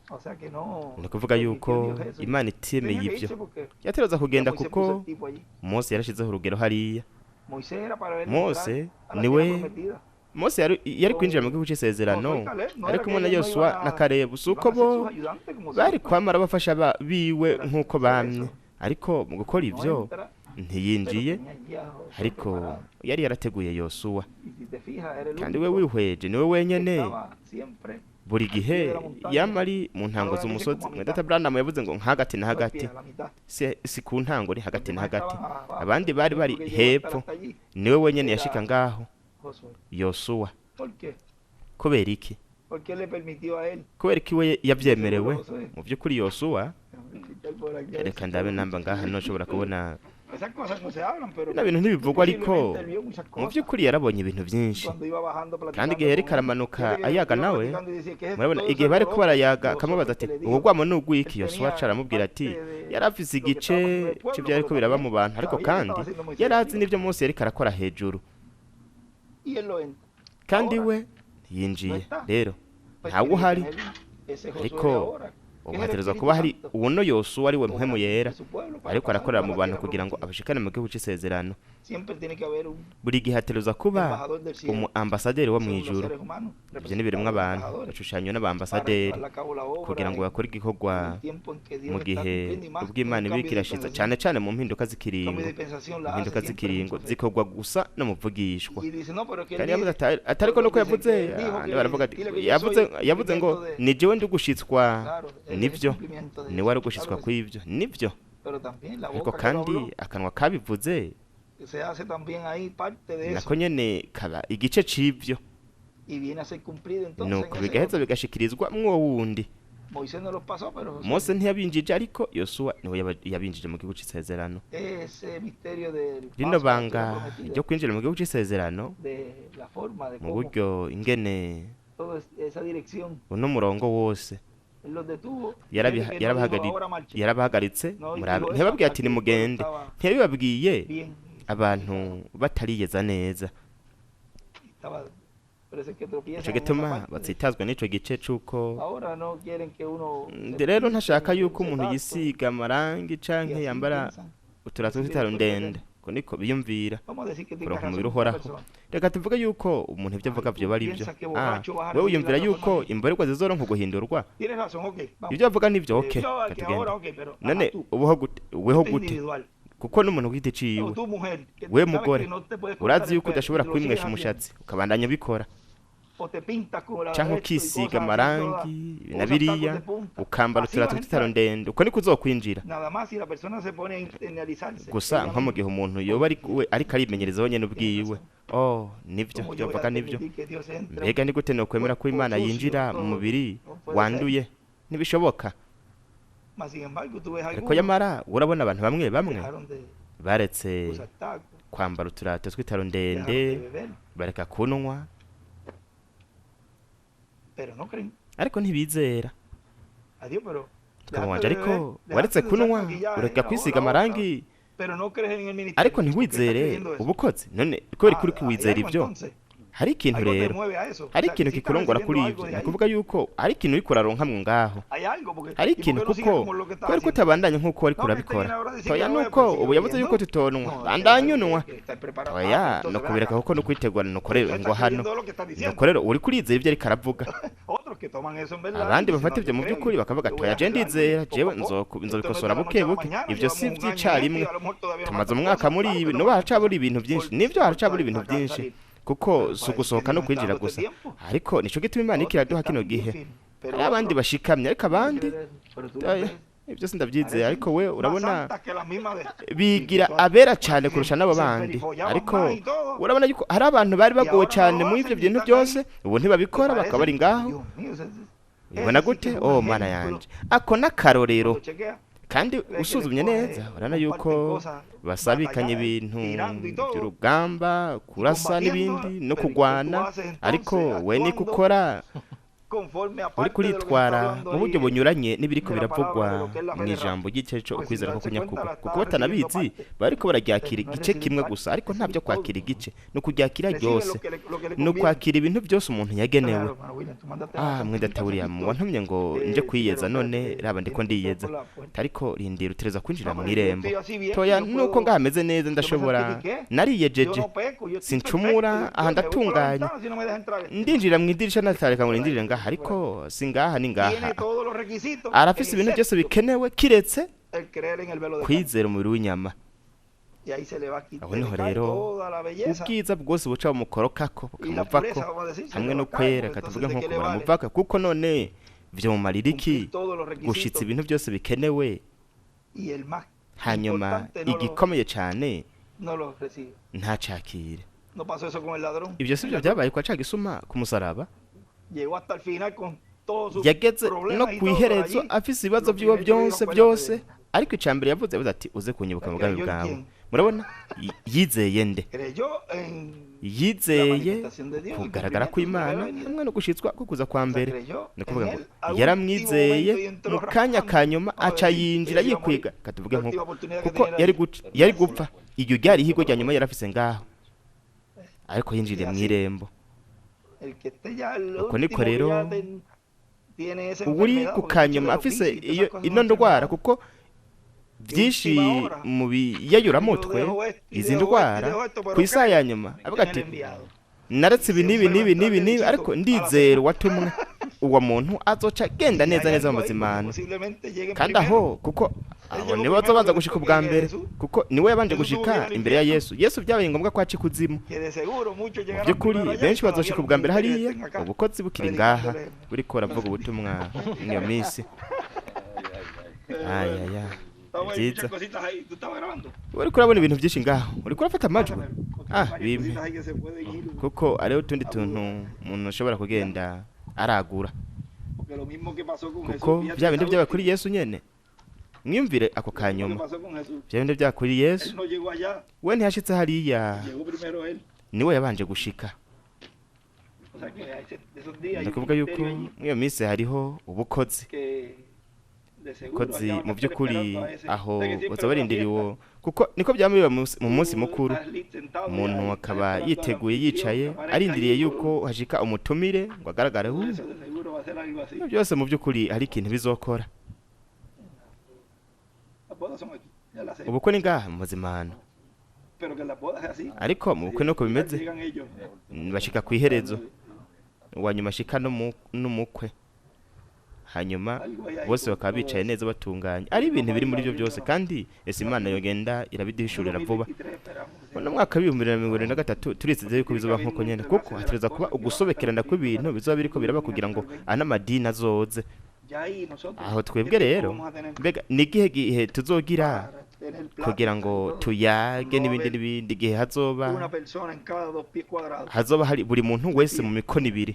O sea que no ni ukuvuga yuko permitió Dios eso. Imana itemeye Tenía que ivyo irse porque yategereza kugenda Moisés kuko puso el tipo allí. Mose yarashizeho urugero hariya Moisés era para ver Mose a la niwe tierra prometida. Mose yari kwinjira mu gihugu c'isezerano Josué y Caleb, no ari era kumwe que na ellos no Yosuwa iban a- na Kalebu si iban uko a ser bo sus ayudantes como bari siempre. kwamara bafasha biwe nk'uko bamye Eso. ariko mu gukora No ivyo entra, ntiyinjiye pero tenía ya Josué ariko preparado. yari yarateguye Yosuwa Y si te fijas, era el kandi we único wihweje niwe que wenyene estaba siempre buri gihe yama ari mu ntango z'umusozi mwedata Branham yavuze ngo hagati na a los hagati pies, a la mitad. si ku ntango ni hagati na Los demás hagati estaban abajo. abandi bari bari El único que llegó a estar hepfo hasta allí, niwe wenyene yashika ngaho Josué. Yosuwa ¿Por qué? kubera iki Porque él le permitió a él. kubera iki we yavyemerewe mu by'ukuri Yosuwa Por aquí, reka ndabe namba ngaha ntushobora kubona esas cosas no se hablan, pero bino bintu ntibivugwa ariko posiblemente él vio muchas mu cosas. by'ukuri yarabonye ibintu byinshi Cuando iba bajando platicando kandi igihe yariko con él, aramanuka dice que ayaga iba nawe platicando y decía, ¿qué es murabona todo igihe ese bariko alboroto? barayaga Josué akamubaza ati que le dijo, ubugwamo ni ugwiki él Yosuwa tenía aramubwira ati parte de yari afise lo que igice estaba en el pueblo, c'ivyariko pero biraba mu también bantu ariko sabía que kandi estaba haciendo Moisés yari azi arriba. n'ivyo Mose yariko arakora hejuru Y él lo entra. kandi Ahora, we yinjiye no está. rero pues ntawe tiene que uhari tener ese Josué ariko de ahora, que es el uhaterezwa Espíritu kuba hari Santo, ubuno Yosuwa ari we mpwemu obrando yera entre su pueblo para ariko pasar arakorera a mu la bantu tierra kugira ngo prometida. abashikane mu gihugu c'isezerano Siempre tiene que haber un buri gihe haterezwa kuba embajador del cielo. umu ambasaderi wo Son los mw'ijuru seres humanos, ivyo ni biremwa abantu embajadores, bashushanyo para n'abambasaderi llevar a cabo la obra kugira ngo en bakore igikorwa el tiempo en que Dios mu está gihe cumpliendo y más ubwo Imana con iba cambio de ikirashiza dispensación. cane cane mu mpinduka Cambio z'ikiringo de dispensación la impinduka hace siempre z'ikiringo mucho. zikorwa gusa no mu vugishwa Y dice, no, pero es que él kandi yavuze dice, atariko nuko dice yavuze que dijo que baravuga ati dile que yo yavuze soy el yavuze ngo cumplimiento de- ni jewe ndi gushitswa claro, él es el nivyo cumplimiento de niwe eso, ari gushitswa claro que sí. kw'ivyo nivyo Pero también la ariko boca que lo kandi habló, akanwa kabivuze que se hace también ahí parte de eso. nako nyene kaba igice c'ivyo y viene a ser cumplido entonces nuko en ese bigaheza otro. bigashikirizwa mwo wundi. Moisés no los pasó, pero Josué, Mose ntiyabinjije ariko Yosuwa niwe yabinjije mu gihugu c'isezerano. ese misterio del Rino paso a la tierra banga prometida, ryo kwinjira mu gihugu c'isezerano de la forma de mu cómo buryo ingene toda esa dirección uno murongo wose él los detuvo. Fíjate que no dijo, ahora marchen. yarabahagaritse No murabe dijo eso ntibabwiye hasta ati que el pueblo nimugende, estaba ntiyabibabwiye bien, abantu batariyeza neza. estaba, parece que tropiezan Ico en esa gituma parte. batsitazwa n'ico gice c'uko Ahora no quieren que uno rero ntashaka yuko se umuntu tacto, yisiga amarangi y canke así yambara piensan. uturato Así tw'itaro después ndende, ko niko biyumvira Vamos a decir que tenga kuronka razón umubiri esta uhoraho. persona. Reka tuvuge yuko umuntu ivyo avuga Ay, vyoba ari piensa vyo. que borracho vas a Wewe recibir wiyumvira la yuko transformación. imborerwa zizoronka guhindurwa. Tienes razón, ok, vamos. Ivyo avuga nivyo Yo, okay, que katugende. ahora, ok, pero None ajá, tú, ubaho gute, weho tú gute, individual. kuko n'umuntu ku giti No, ciwe. tú mujer, que We sabes mugore, que no te puedes cortar urazi el yuko pelo, udashobora y lo sigues kwimwesha haciendo. umushatsi ukabandanya ubikora, O te pintas con la canke esto y ukisiga cosas así, amarangi todas, na usas tacos biriya de punta. ukambara Así vas uturato a tw'itaro entrar. ndende, uko niko uzokwinjira. Nada más si la persona se pone a internalizarse. Gusa ella nko mu misma. gihe umuntu yoba ariko arimenyereza wenyene ubwiwe. Oh, nivyo ¿Cómo yo voy byovuga a nivyo. permitir que Dios entre Mbega ni gute nokwemera ko Imana sucio, yinjira mu todo? mubiri No puede wanduye? Ntibishoboka. Mas sin embargo, tú ves Ariko algunos yamara urabona abantu bamwe bamwe dejaron de baretse usar tacos, kwambara uturato tw'itaro dejaron de ndende, beber, bareka kunwa, pero no creen. ariko ntibizera. Adiós, pero Tukamubanje dejaste de ariko beber, waretse dejaste de usar kunwa, maquillaje, ureka la kwisiga boca, amarangi, pero no crees en el ministerio. ariko ¿Por qué estás ntiwizere creyendo eso? ubukozi. None kubera ko uri Hay kwizera algo ivyo, entonces, hari ikintu algo te rero, mueve a eso. hari O sea, ikintu sí estás kikurongora kuri recibiendo ivyo. algo de Ni ahí. kuvuga yuko hari ikintu uriko uraronkamwo ngaho. Hay algo, porque Hari ¿y por ikintu qué no sigues kuko como lo que estás kubera ko haciendo? utabandanya nk'uko wariko No, que este viene urabikora. ahora a decir Toya que no nuko pues, sigue ubu yavuze bebiendo. yuko tutonwa, No, bandanya algo unwa. que estás preparado. Toya Entonces, no ven kubereka acá. kuko no kwitegura no korera Estás ngo hano. creyendo lo que estás diciendo. Nuko rero uri kurizera ivyo ariko aravuga. Otros que toman eso en verdad. Abandi y dicen, bafata no, ivyo mu yo creo, by'ukuri bakavuga yo ati voy a oya je hacer algo ndizera poco jewe a poco. nzobikosora Esto no buke es de la buke. noche a la Ivyo mañana, si llevamos un año en vy'icarimwe. esto y a lo mejor todavía nos Tumaze faltan umwaka cosas, muri claro ibi que no nos haracabura faltan ibintu byinshi. cosas. Nivyo haracabura ibintu Falta byinshi. salir. Kuko Pero si para ugusohoka eso no que Dios kwinjira está dándote gusa. tiempo. Ariko nico gituma Imana Otros que ikiraduha están kino bien gihe. firmes, pero Hari abandi otros bashikamye ariko no abandi quieren, pero tú los oya, ves, ivyo sindavyizeye parecen ariko we más urabona santas que las mismas de- bigira y tú- abera cane kurusha n'abo se bandi. verifollaban Ariko más y todo. urabona yuko hari abantu bari bagowe ahora cane no muri hacen, ivyo bintu están ahí. byose ubu ntibabikora Parece- bakaba bari ngaho. Dios mío, Ubona ese sí que gute? es un Oh mana ejemplo. yanje. Ako n'akarorero. Cuando chequea, Kandi que usuzumye les neza coge, urabona yuko comparten cosas, basabikanye batallar, ibintu tirando y todo, by'urugamba kurasa combatiendo, n'ibindi no pero ¿y qué kugwana, tú haces entonces ariko we niko actuando ukora conforme uri aparte de lo que se está kuritwara hablando mu buryo ahí, bunyuranye n'ibiriko de la palabra, biravugwa de lo que es la fe mu de ijambo ry'iceco Pues ukwizera si ko darse kunyakuba cuenta, la kuko estaba batanabizi recibiendo parte. bariko bararyakira No es igice recibir kimwe parte, gusa ariko ntabyo recibir todo. kwakira igice ni ukuryakira Recibe lo ryose que le ni conviene. ukwakira ibintu byose umuntu yagenewe. Claro, hermano William, tú mandaste a Mwenda William wantumye ngo nje kwiyeza pero none espérate, raba ndiko ndiyeza por la puerta. ariko rindira utereza kwinjira No, mu pero yo irembo. estoy así bien, Toya yo nuko puedo- ngahameze neza yo me ndashobora certifiqué. Yo nariyejeje no peco, yo estoy sincumura perfecto, aha yo me voy por la ndatunganye ventana si no me deja entrar. ndinjira mu idirisha natareka ngo ninjirire ngaha ariko si ngaha ni ngaha. Tiene todos los requisitos, Arafise ibintu byose excepto bikenewe kiretse el creer en el velo de carne. kwizera umubiri w'inyama. Y ahí se le va a quitar, Aho se le niho cae rero toda la belleza ubwiza bwose buca bumukorokako y la bukamuvako pureza, vamos a decir, se hamwe le no va a caer, kwera porque katuvuge entonces, ¿de nk'uko qué le vale? baramuvaka kuko none vyomumarira iki cumplir todos los gushitsa requisitos ibintu byose bikenewe y el más hanyuma importante no lo, igikomeye cane no lo recibe? ntacakire. No pasó eso con el ladrón. Ivyo sivyo vyabaye kwa cagisuma ku musaraba. Llegó hasta el final con todos sus Yageze no problemas y todo kwiherezo allí. afise ibibazo Lo que vyiwe ellos dieron byose fue la byose fe. ariko icambere yavuze ati uze kunyibuka mu bwami Creyó en bwawe. quién? Murabona yizeye nde? Creyó en la Yizeye manifestación de Dios, el kugaragara cumplimiento de kw'Imana la venida. hamwe no gushitswa ko kuza kwa O sea, mbere. creyó Ni en kuvuga ngo él al último yaramwizeye momento y entró mu kanya raspando. kanyuma Vamos a aca decir, yinjira ella iba a morir. yikwiga katuvuge La última nkuko oportunidad que kuko tenía era yari gupfa iryo ryari ihigwa rya nyuma yarafise ngaho ariko yinjiriye mu irembo. el que esté ya el Uko último niko que rero ya tiene esa uri enfermedad, ku porque kanyuma muchos de los afise vicios y iyo todas esas cosas ino son ndwara enfermedades. kuko byinshi última hora, mu biyayuramutwe yo dejo esto y izi dejo esto y ndwara dejo esto, pero ku isaha ¿qué? ya nyuma avuga En el ati enviado. naretse ibi n'ibi n'ibi n'ibi n'ibi ariko Ala ndizera fe. uwatumwe uwo muntu azoca agenda Y neza hay neza mu algo ahí, buzima porque posiblemente lleguen kandi primero. aho kuko abo llegó nibo primero baza que gushika ubwa llegue mbere Jesús. kuko niwe yabanje Jesús tuvo que ir gushika al imbere ya infierno. Yesu. Yesu byabaye ngombwa ko aca ikuzimu. Que de seguro muchos Mu llegarán by'ukuri primero allá, benshi todavía bazoshika los ubwa mbere ministerios hariya estén acá, ubukozi bukiri ngaha predicándole. buriko buravuga ubutumwa iyo minsi. Ayaya byiza uriko urabona ibintu byinshi ngaho uriko urafata amajwi bimpe kuko ariho utundi tuntu umuntu ashobora kugenda aragura kuko bya bindi byaba kuri Yesu nyene mwiyumvire ako kanyuma bya bindi byaba kuri Yesu we ntiyashitse hariya niwe yabanje gushika ndakuvuga yuko mwiyo minsi hariho ubukozi kozi mu by'ukuri aho baza barindiriwe kuko niko byambiwe mu munsi mukuru umuntu akaba yiteguye yicaye arindiriye yuko hashika umutumire ngo agaragare byose mu by'ukuri hari ikintu bizokora ubukwe ni ngaha mu mazimano ariko mu bukwe nuko bimeze bashika ku iherezo wanyuma ashika n'umukwe hanyuma bose bakaba bicaye neza batunganye ari ibintu biri muri byo byose kandi ese Imana yogenda irabidihishurira vuba mu mwaka wa 2023 turitse yuko bizoba nkuko nyene kuko hatereza kuba ugusobekerana kw'ibintu bizoba biriko biraba kugira ngo anamadini azoze aho twebwe rero mbega nigihe gihe tuzogira kugira ngo tuyage n'ibindi gihe hazoba hari buri muntu wese mu mikono ibiri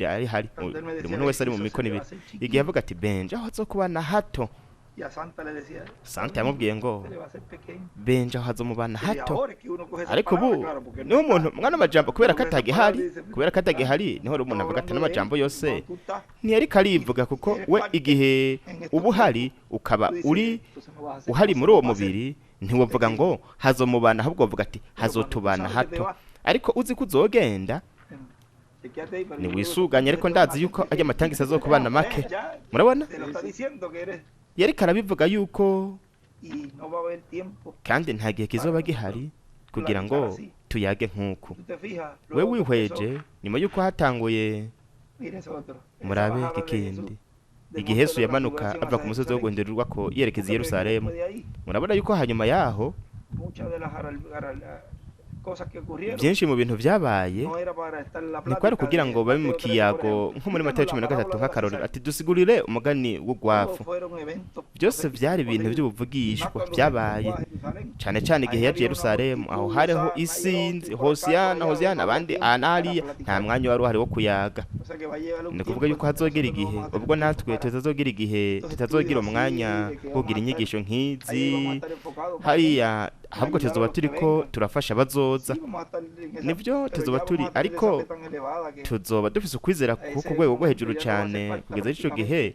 ari hari buri muntu wese ari mu mikono ibiri igihe avuga ati benja aho azokubana hato Santa yamubwiye ngo benja aho azomubana hato ariko ubu niho umuntu mwana amajambo kubera katagihari niho umuntu avuga ati n'amajambo yose ntiyari karivuga kuko we igihe ubu hari ukaba uhari muri uwo mubiri ntiwavuga ngo hazomubana ahubwo wavuga ati hazotubana hato ariko uzi ko uzogenda ni wisuganye ariko ndazi yuko ajya amatangisa azokubana make murabona yari karabivuga yuko kandi nta gihe kizoba gihari kugira ngo tuyage nk'uko we wihweje nyuma yuko hatanguye murabe kikindi igihe Yesu yamanuka ava ku musozi wo guhendererwa ko yerekeza i Yerusalemu murabona yuko hanyuma yaho byinshi mu bintu byabaye ni kwari kugira ngo babe mu kiyago nko muri Matayo 13 nk'akarorero ati dusigurire umugani w'ugwafu byose byari ibintu by'ubuvugishwa byabaye cyane igihe yaje Yerusalemu aho hariho isinzi Hosiyana abandi anariya nta mwanya wari uhari wo kuyaga ni kuvuga yuko hazogera igihe ubwo natwe tutazogira igihe tutazogira umwanya wo kugira inyigisho nk'izi hariya ahubwo tuzoba turiko turafasha bazoza nibyo tuzoba turi ariko tuzoba dufise ukwizera ku rwego rwo hejuru cyane kugeza ico gihe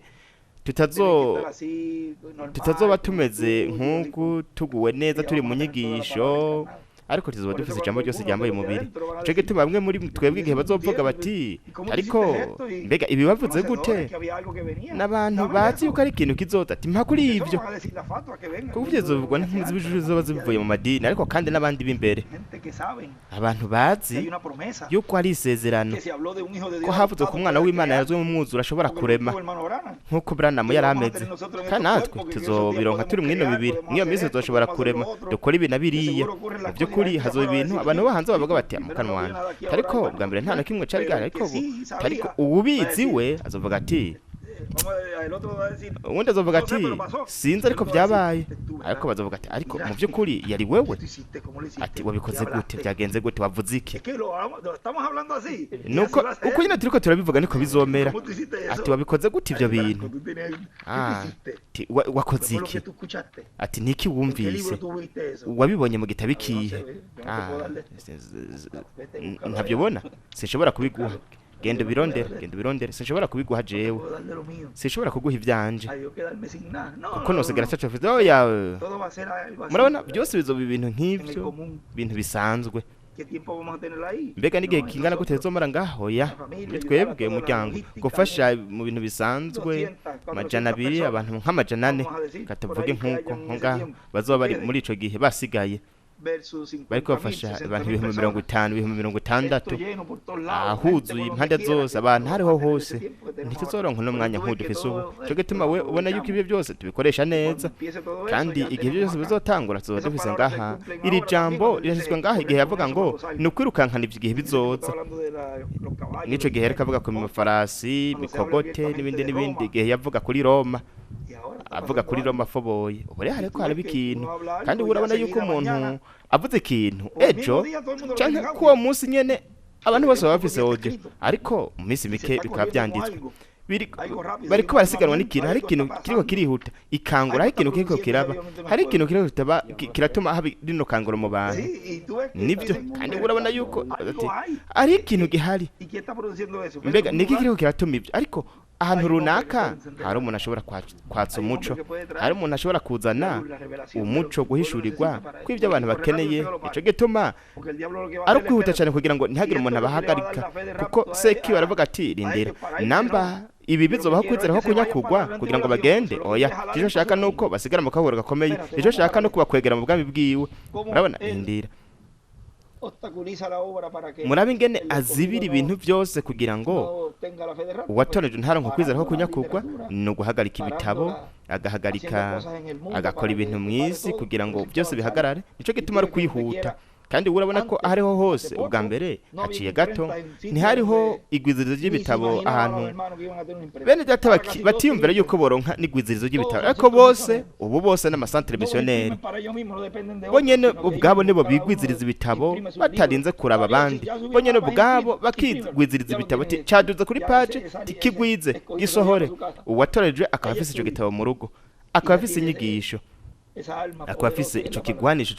tutazoba tumeze nk'uko tuguwe neza turi mu nyigisho ariko tuzoba dufise ijambo ryose ryambaye umubiri ico gituma bamwe muri twebwe igihe bazovuga bati ariko mbega ibi bavuze gute n'abantu bazi yuko ari ikintu kizoza ati mpa kuri ivyo kuko byezovugwa n'izibijuru zoba zivuye mu madini ariko kandi n'abandi b'imbere abantu bazi yuko ari isezerano ko havuze ko umwana w'Imana yazwe mu mwuzura ashobora kurema nk'uko Branham yari ameze kandi natwe tuzobironka turi mwino bibiri mwiyo minsi tuzoshobora kurema dukora ibi na biriya kuri hazo ibintu abantu bahanze bavuga bati amukanwana ariko bwa mbere nta na kimwe cari gari ariko ububizi we azovuga ati ubundi azovuga ati sinzi ariko byabaye ariko bazovuga ati ariko mu by'ukuri yari wewe ati wabikoze gute byagenze gute wavuze iki nuko uko nyine turiko turabivuga niko bizomera ati wabikoze gute ibyo bintu ati wakoze iki ati niki wumvise wabibonye mu gitabo ikihe ntabyo bona sinshobora kubiguha genda birondere sinshobora kubiguha jewe sinshobora kuguha ivyanje kuko nosigara cyacu afite yawe murabona byose bizoba ibintu nk'ivyo bintu bisanzwe mbega n'igihe kingana gute zomara ngaho ya twebwe umuryango gufasha mu bintu bisanzwe 200 abantu nk'400 katavuge nk'uko ngaho bazoba bari muri ico gihe basigaye bariko bafasha abantu 50,000 ahuzuye impande zose abantu hariho hose ntituzoronka n'umwanya nk'udufise ubu cyo gituma we ubona yuko ibyo byose tubikoresha neza kandi igihe byose bizotangura tuzoba dufise ngaha iri jambo rirashizwe ngaha igihe yavuga ngo ni ukwirukankana igihe bizoza nico gihe reka avuga ku mafarasi mikogote n'ibindi igihe yavuga kuri Roma avuga kuri Roma foboye ubu rero hariko haraba ikintu kandi urabona yuko umuntu avuze ikintu ejo canke kuwa munsi nyene abantu bose baba bafise audio ariko mu minsi mike bikaba byanditswe bariko barasiganwa n'ikintu hari ikintu kiriko kirihuta ikangura hari ikintu kiriko kiraba hari ikintu kiriko kiratuma haba rino kangura mu bantu nibyo kandi urabona yuko ari ikintu gihari mbega niki kiriko kiratuma ibyo ariko ahantu runaka hari umuntu ashobora kwatsa umuco hari umuntu ashobora kuzana umuco guhishurirwa kw'ibyo abantu bakeneye ico gituma ari kwihuta cyane kugira ngo ntihagire umuntu abahagarika kuko seki baravuga ati rindira namba ibi bizobaho kwizeraho kunyakugwa kugira ngo bagende oya ico shaka nuko basigara mu kahoro gakomeye ico shaka no kubakwegera mu bwami bwiwe urabona rindira murabe ingene azibira ibintu byose kugira ngo uwatoreje ntara nko kwizeraho kunyakugwa no guhagarika ibitabo agakora ibintu mwisi kugira ngo byose bihagarare nico gituma ari kwihuta kandi urabona ko ahariho hose ubwa mbere haciye gato ntihariho igwizirizo ry'ibitabo ahantu bene data batiyumvira yuko boronka n'igwizirizo ry'ibitabo ariko bose n'amasantere missionnaire bonyene ubwabo nibo bigwiziriza ibitabo batarinze kuraba abandi bonyene ubwabo bakigwiziriza ibitabo caduza kuri page tikigwize gisohore uwatoreje akaba afise ico gitabo mu rugo akaba afise inyigisho akaba afise ico kigwanisho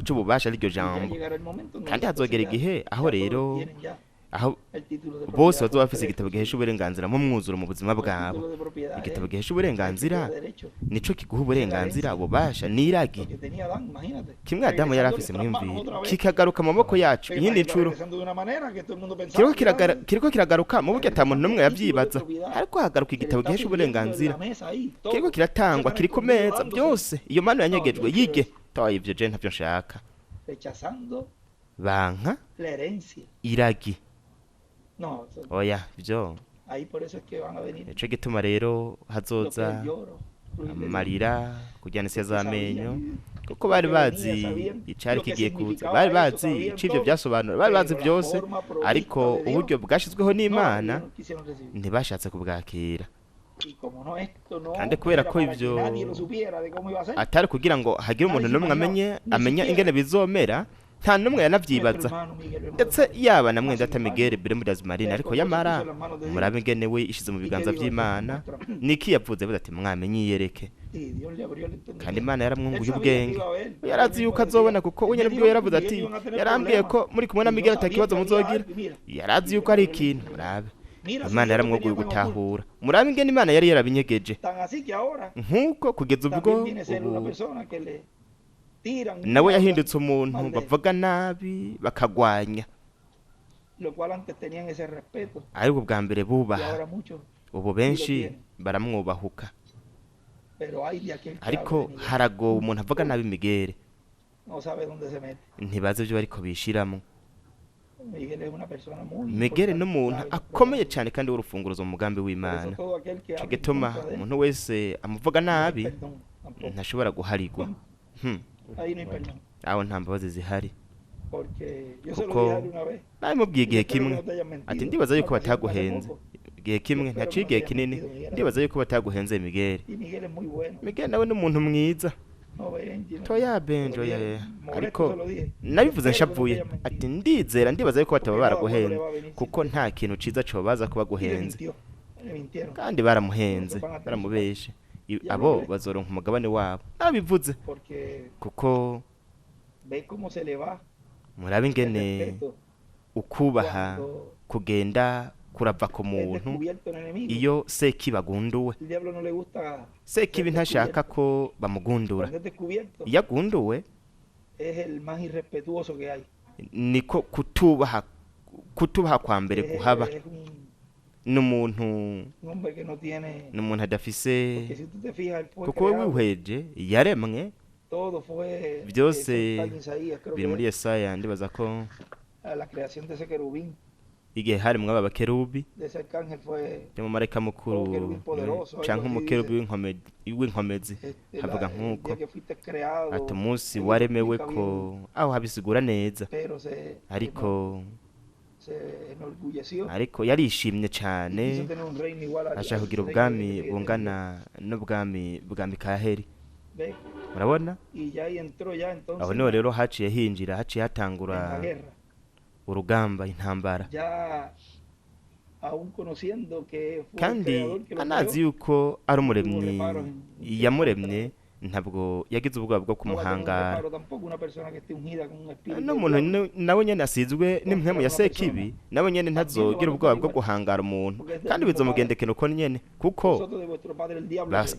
c'ububasha aryo jambo kandi hazogera igihe aho rero aho bose bazoba bafise igitabo gihesha uburenganzira mu mwuzuro mu buzima bwabo igitabo gihesha uburenganzira nico kiguha uburenganzira ububasha n'iragi kimwe Adamu yari afise mwimvira kikagaruka mu maboko yacu iyindi ncuro kiriko kiragaruka mu buryo atamuntu n'umwe yavyibaza ariko hagaruka igitabo gihesha uburenganzira kiriko kiratangwa kiri ku meza byose iyo mano yanyegejwe yige toye ivyo je ntavyo nshaka banka iragi oya byo ico gituma rero hazoza amarira kujyanisa z'amenyo kuko bari bazi icari kigiye kuza bari bazi icivyo byasobanura bari bazi byose ariko uburyo bwashizweho n'Imana ntibashatse kubwakira kandi kubera ko ivyo atari kugira ngo hagire umuntu n'umwe amenya ingene bizomera nta numwe yanavyibaza ndetse yaba na mwenda atamigere Bermudas Marine ariko yamara murabe ingene we ishize mu biganza vy'Imana niki yavuze ati mwamenye yereke kandi Imana yaramwunguye ubwenge yarazi yuko azobona kuko wenyene bwiwe yaravuze ati yarambwiye ko muri kumwe na Miguel atakibazo muzogira yarazi yuko ari ikintu murabe Imana yaramwunguye gutahura murabe ingene Imana yari yarabinyegeje nkuko kugeza ubwo nawe yahindutse umuntu bavuga nabi bakagwanya ariko bwa mbere bubaha ubu benshi baramwubahuka ariko harago umuntu avuga nabi Miguel ntibaze ibyo bariko bishiramo Miguel n'umuntu akomeye cyane kandi w'urufunguruzo mu mugambi w'Imana gituma umuntu wese amuvuga nabi ntashobora guharigwa aho nta mbabazi zihari kuko nawe mubwiye igihe kimwe ati ndibaza yuko bataguhenze igihe kimwe ntaciye igihe kinini ndibaza yuko bataguhenze Miguel nawe n'umuntu mwiza toya benjo ariko nabivuze nshavuye ati ndizera ndibaza yuko bataba baraguhenze kuko nta kintu ciza cyo baza kuba guhenze kandi baramuhenze baramubeshe abo bazoronka umugabane wabo nabivuze kuko murabe ingene ukubaha kugenda kurava ku muntu iyo seki bagunduwe seki ntashaka ko bamugundura iyo agunduwe niko kutubaha kwa mbere kuhaba n'umuntu adafise kuko wihweje yaremwe byose biri muri Yesaya ndibaza ko igihe hari mwaba bakerubi mu mareka mukuru canke umukerubi w'inkomezi havuga nkuko ati umunsi waremewe ko aho habisigura neza ariko ariko yarishimye cyane ashaka kugira ubwami bungana n'ubwami bwa Mikaheli. Murabona aho niho rero haciye hatangura urugamba, intambara, kandi anazi yuko ari umuremyi yamuremye, ntabwo yagize ubwoba bwo kumuhangara. N'umuntu nawe nyene asizwe n'impwemu ya Sekibi, nawe nyene ntazogira ubwoba bwo guhangara umuntu, kandi bizomugendekera uko nyene, kuko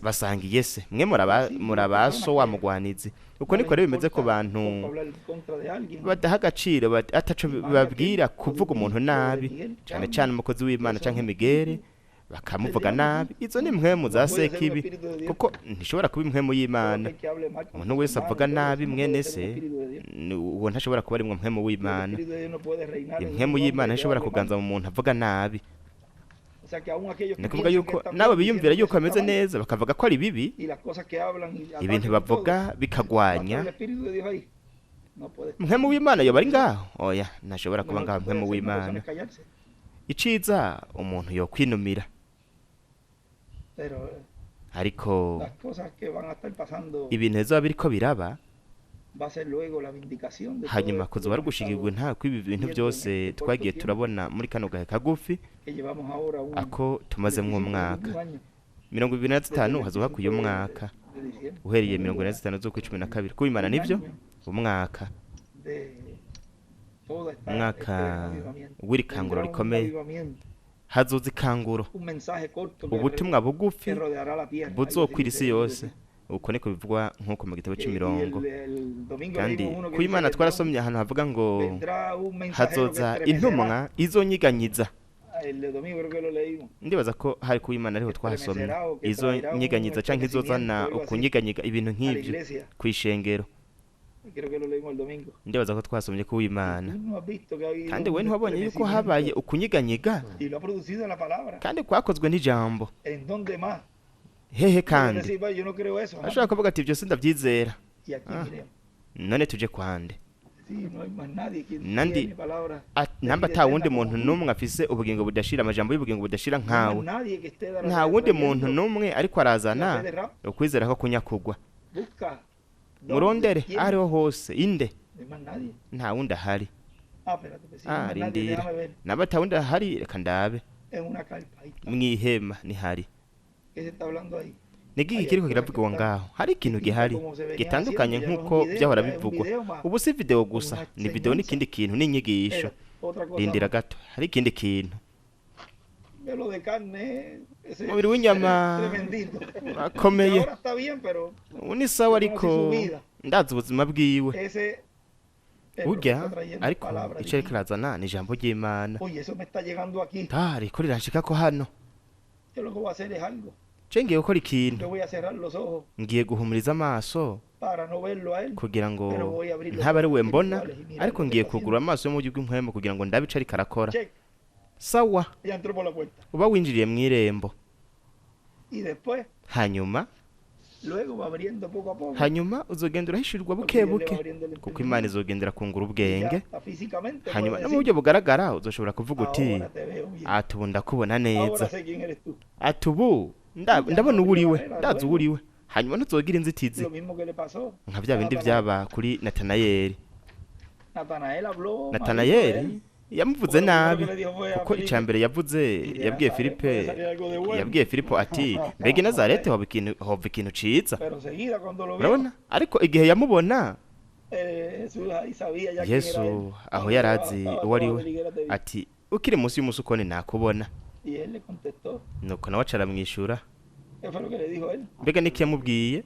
basangiye se. Mwe murabaso wa mugwanizi. Uko niko rero bimeze ku bantu badaha agaciro, ataco babwira kuvuga umuntu nabi, cyane cyane umukozi w'Imana canke Migere bakamuvuga nabi. Izo ni impwemu za Sekibi, kuko ntishobora kuba impwemu y'Imana. Umuntu wese avuga nabi mwene se, uwo ntashobora kuba ari impwemu w'Imana. Impwemu y'Imana ntishobora kuganza mu muntu avuga nabi. Ni kuvuga yuko nabo biyumvira yuko bameze neza, bakavuga ko ari bibi, ibintu bavuga bikagwanya. Impwemu w'Imana yoba ari ngaho? Oya, ntashobora kuba ngaho impwemu w'Imana. Iciza umuntu yo kwinumira, ariko ibintu bizoba biriko biraba hanyuma kuzoba ari gushigirwa nta kw'ibi bintu byose twagiye turabona muri kano gahe kagufi ako tumazemwo umwaka 25 hazoba kuyo mwaka uhereye 25 zo ku 12 kuimana nivyo umwaka w'irikanguro rikomeye. Hazoza ikanguro, ubutumwa bugufi buzokwira isi yose. Uko niko bivugwa nk'uko mu gitabo c'imirongo. Kandi kuimana twarasomye ahantu havuga ngo hazoza intumwa izonyiganyiza. Ndibaza ko hari kuimana ariho twahasomye izonyiganyiza canke izozana ukunyiganyiga ibintu nk'ivyo kwishengero. Ndibaza ko twasomye ko w'Imana, kandi we ntiwabonye yuko habaye ukunyiganyiga, kandi kwakozwe n'ijambo. Hehe kandi ashaka kuvuga ati byose ndabyizera. None tuje kwande nandi namba ta wundi muntu numwe afise ubugingo budashira, amajambo y'ubugingo budashira nkawe. Nta wundi muntu numwe ariko arazana ukwizera ko kunyakugwa. Murondere ariho hose inde, nta wundi ahari. Rindira naba ta wundi ahari, reka ndabe mw'ihema nihari. Nigiki kiriko kiravugwa ngaho? Hari ikintu gihari gitandukanye nk'uko byahora bivugwa. Ubu si video gusa, ni video n'ikindi kintu n'inyigisho. Rindira gato, hari ikindi kintu. Mubiri w'inyama akomeye uni sawa, ariko ndazi ubuzima bwiwe urya, ariko ico ariko arazana ni ijambo ry'Imana. Ariko riranshika ko hano ngiye gukora ikintu, ngiye guhumuriza amaso kugira ngo ntaba ari we mbona, ariko ngiye kugura amaso yo mu buryo bw'impwemu kugira ngo ndabice ariko arakora. Sawa, uba winjiriye mw'irembo, hanyuma uzogenda urahishirwa buke buke, kuko Imana izogendera kungura ubwenge. Hanyuma no mu buryo bugaragara uzoshobora kuvuga uti atubu ndakubona neza, atubu ndabona uwuriwe, ndazi uwuriwe. Hanyuma ntuzogira inzitizi nka bya bindi byaba kuri Natanayeli yamuvuze nabi, kuko icambere yabwiye Filipo ati mbega Nazareti hova ikintu ciza. Urabona, ariko igihe yamubona Yesu aho yarazi uwo ari we, ati ukiri munsi y'umusukoni nakubona. Nuko nawe acaramwishura. Mbega niki yamubwiye?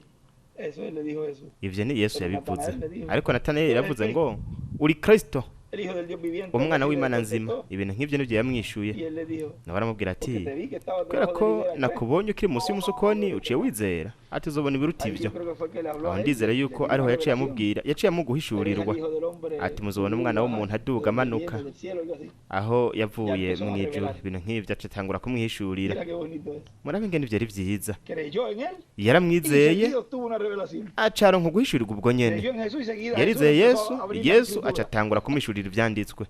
Ivyo ni Yesu yabivuze, ariko Natanayeli yavuze ngo uri Kristo, umwana w'Imana nzima. Ibintu nk'ivyo nivyo yamwishuye. Nawe aramubwira ati kubera ko nakubonye ukiri munsi y'umusukoni uciye wizera, ati uzobona ibiruta ivyo. Aho ndizera yuko ariho yaciye amuguhishurirwa ati muzobona umwana w'umuntu aduga amanuka aho yavuye mw'ijuru. Ibintu nk'ivyo acatangura kumwihishurira. Murabe ingene ivyo ari vyiza. Yaramwizeye acaronka guhishurirwa ubwo nyene. Yarizeye Yesu acatangura kumwishurira ivyanditswe.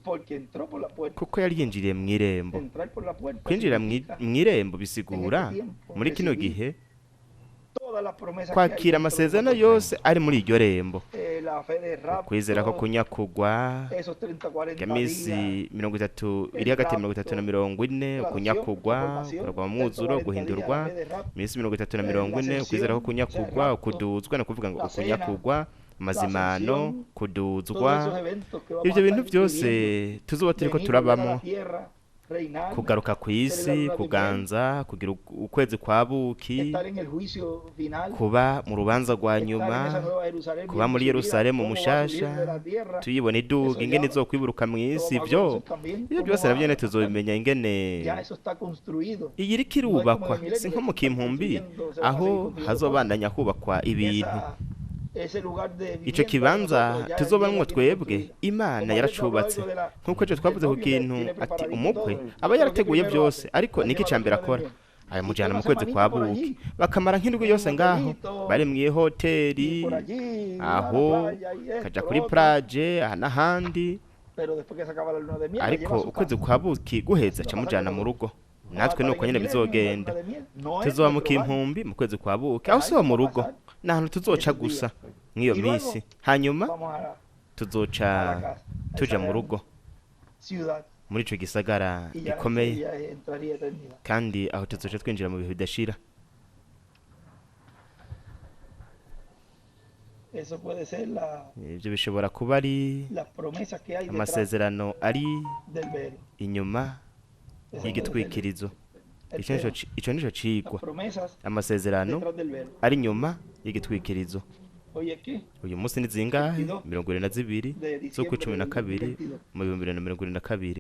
porque entró por la puerta. kuko yari yinjiriye mu irembo. Entrar por la puerta Kwinjira significa mu irembo bisigura muri kino gihe todas las promesas que hay kwakira dentro de amasezerano nosotros yose ari muri iryo rembo. la fe de rapto, Kwizera ko kunyakugwa esos 30-40 kamisi días, 30 iri hagati ya 30 na 40, ukunyakugwa kuragwa mu mwuzuro, guhindurwa imisi 30 na 40, ukwizera ko kunyakugwa, ukuduzwa no kuvuga ngo ukunyakugwa, amazimano, kuduzwa. todos esos eventos que vamos Ibyo a bintu estar byose viviendo, tuzoba turiko venir, llegar a la turabamo, tierra, reinar, kugaruka ku isi, kuganza, kugira ukwezi kwa buki, estar en el juicio final, kuba mu rubanza rwa estar en nyuma, esa nueva Jerusalén, kuba muri viendo su vida, Yerusalemu cómo va a subir mushasha, de la tierra, tuyibona iduga ingene izokwiburuka mu isi. Ibyo byose nabyo nyene tuzobimenya ingene ya eso está construido. iyi iriko irubakwa, si nko mu kimpumbi aho hazobandanya kubakwa ibintu. Ese lugar de Ico vivienda kibanza nosotros ya tuzobamwo Dios tiene twebwe construido. Imana Como yaracubatse, Dios habló nk'uko ejo twavuze ku kintu ati umukwe aba yarateguye byose, ariko niki ca mbere akora ayamujana mu kwezi kwa buki, bakamara nk'indwi yose ngaho bari mu ihoteli aho kaja kuri plage aha n'ahandi, Pero después que se acaba la luna de miel, la lleva ariko a su ukwezi casa. kwa buki guheza acamujana mu rugo. Natwe nuko nyene bizogenda, tuzoba mu kimpumbi mu kwezi kwa buki, aho siho mu rugo, ni ahantu tuzoca gusa mw'iyo misi, hanyuma tuzoca tuja mu rugo muri ico gisagara gikomeye, kandi aho tuzoca twinjira mu bihe bidashira. Ivyo bishobora kuba ari amasezerano ari inyuma y'igitwikirizo. Ico nico cigwa, amasezerano ari inyuma y'igitwikirizo. Uyu munsi ni zingahe? 22 z'ukwa 12 mu 2022.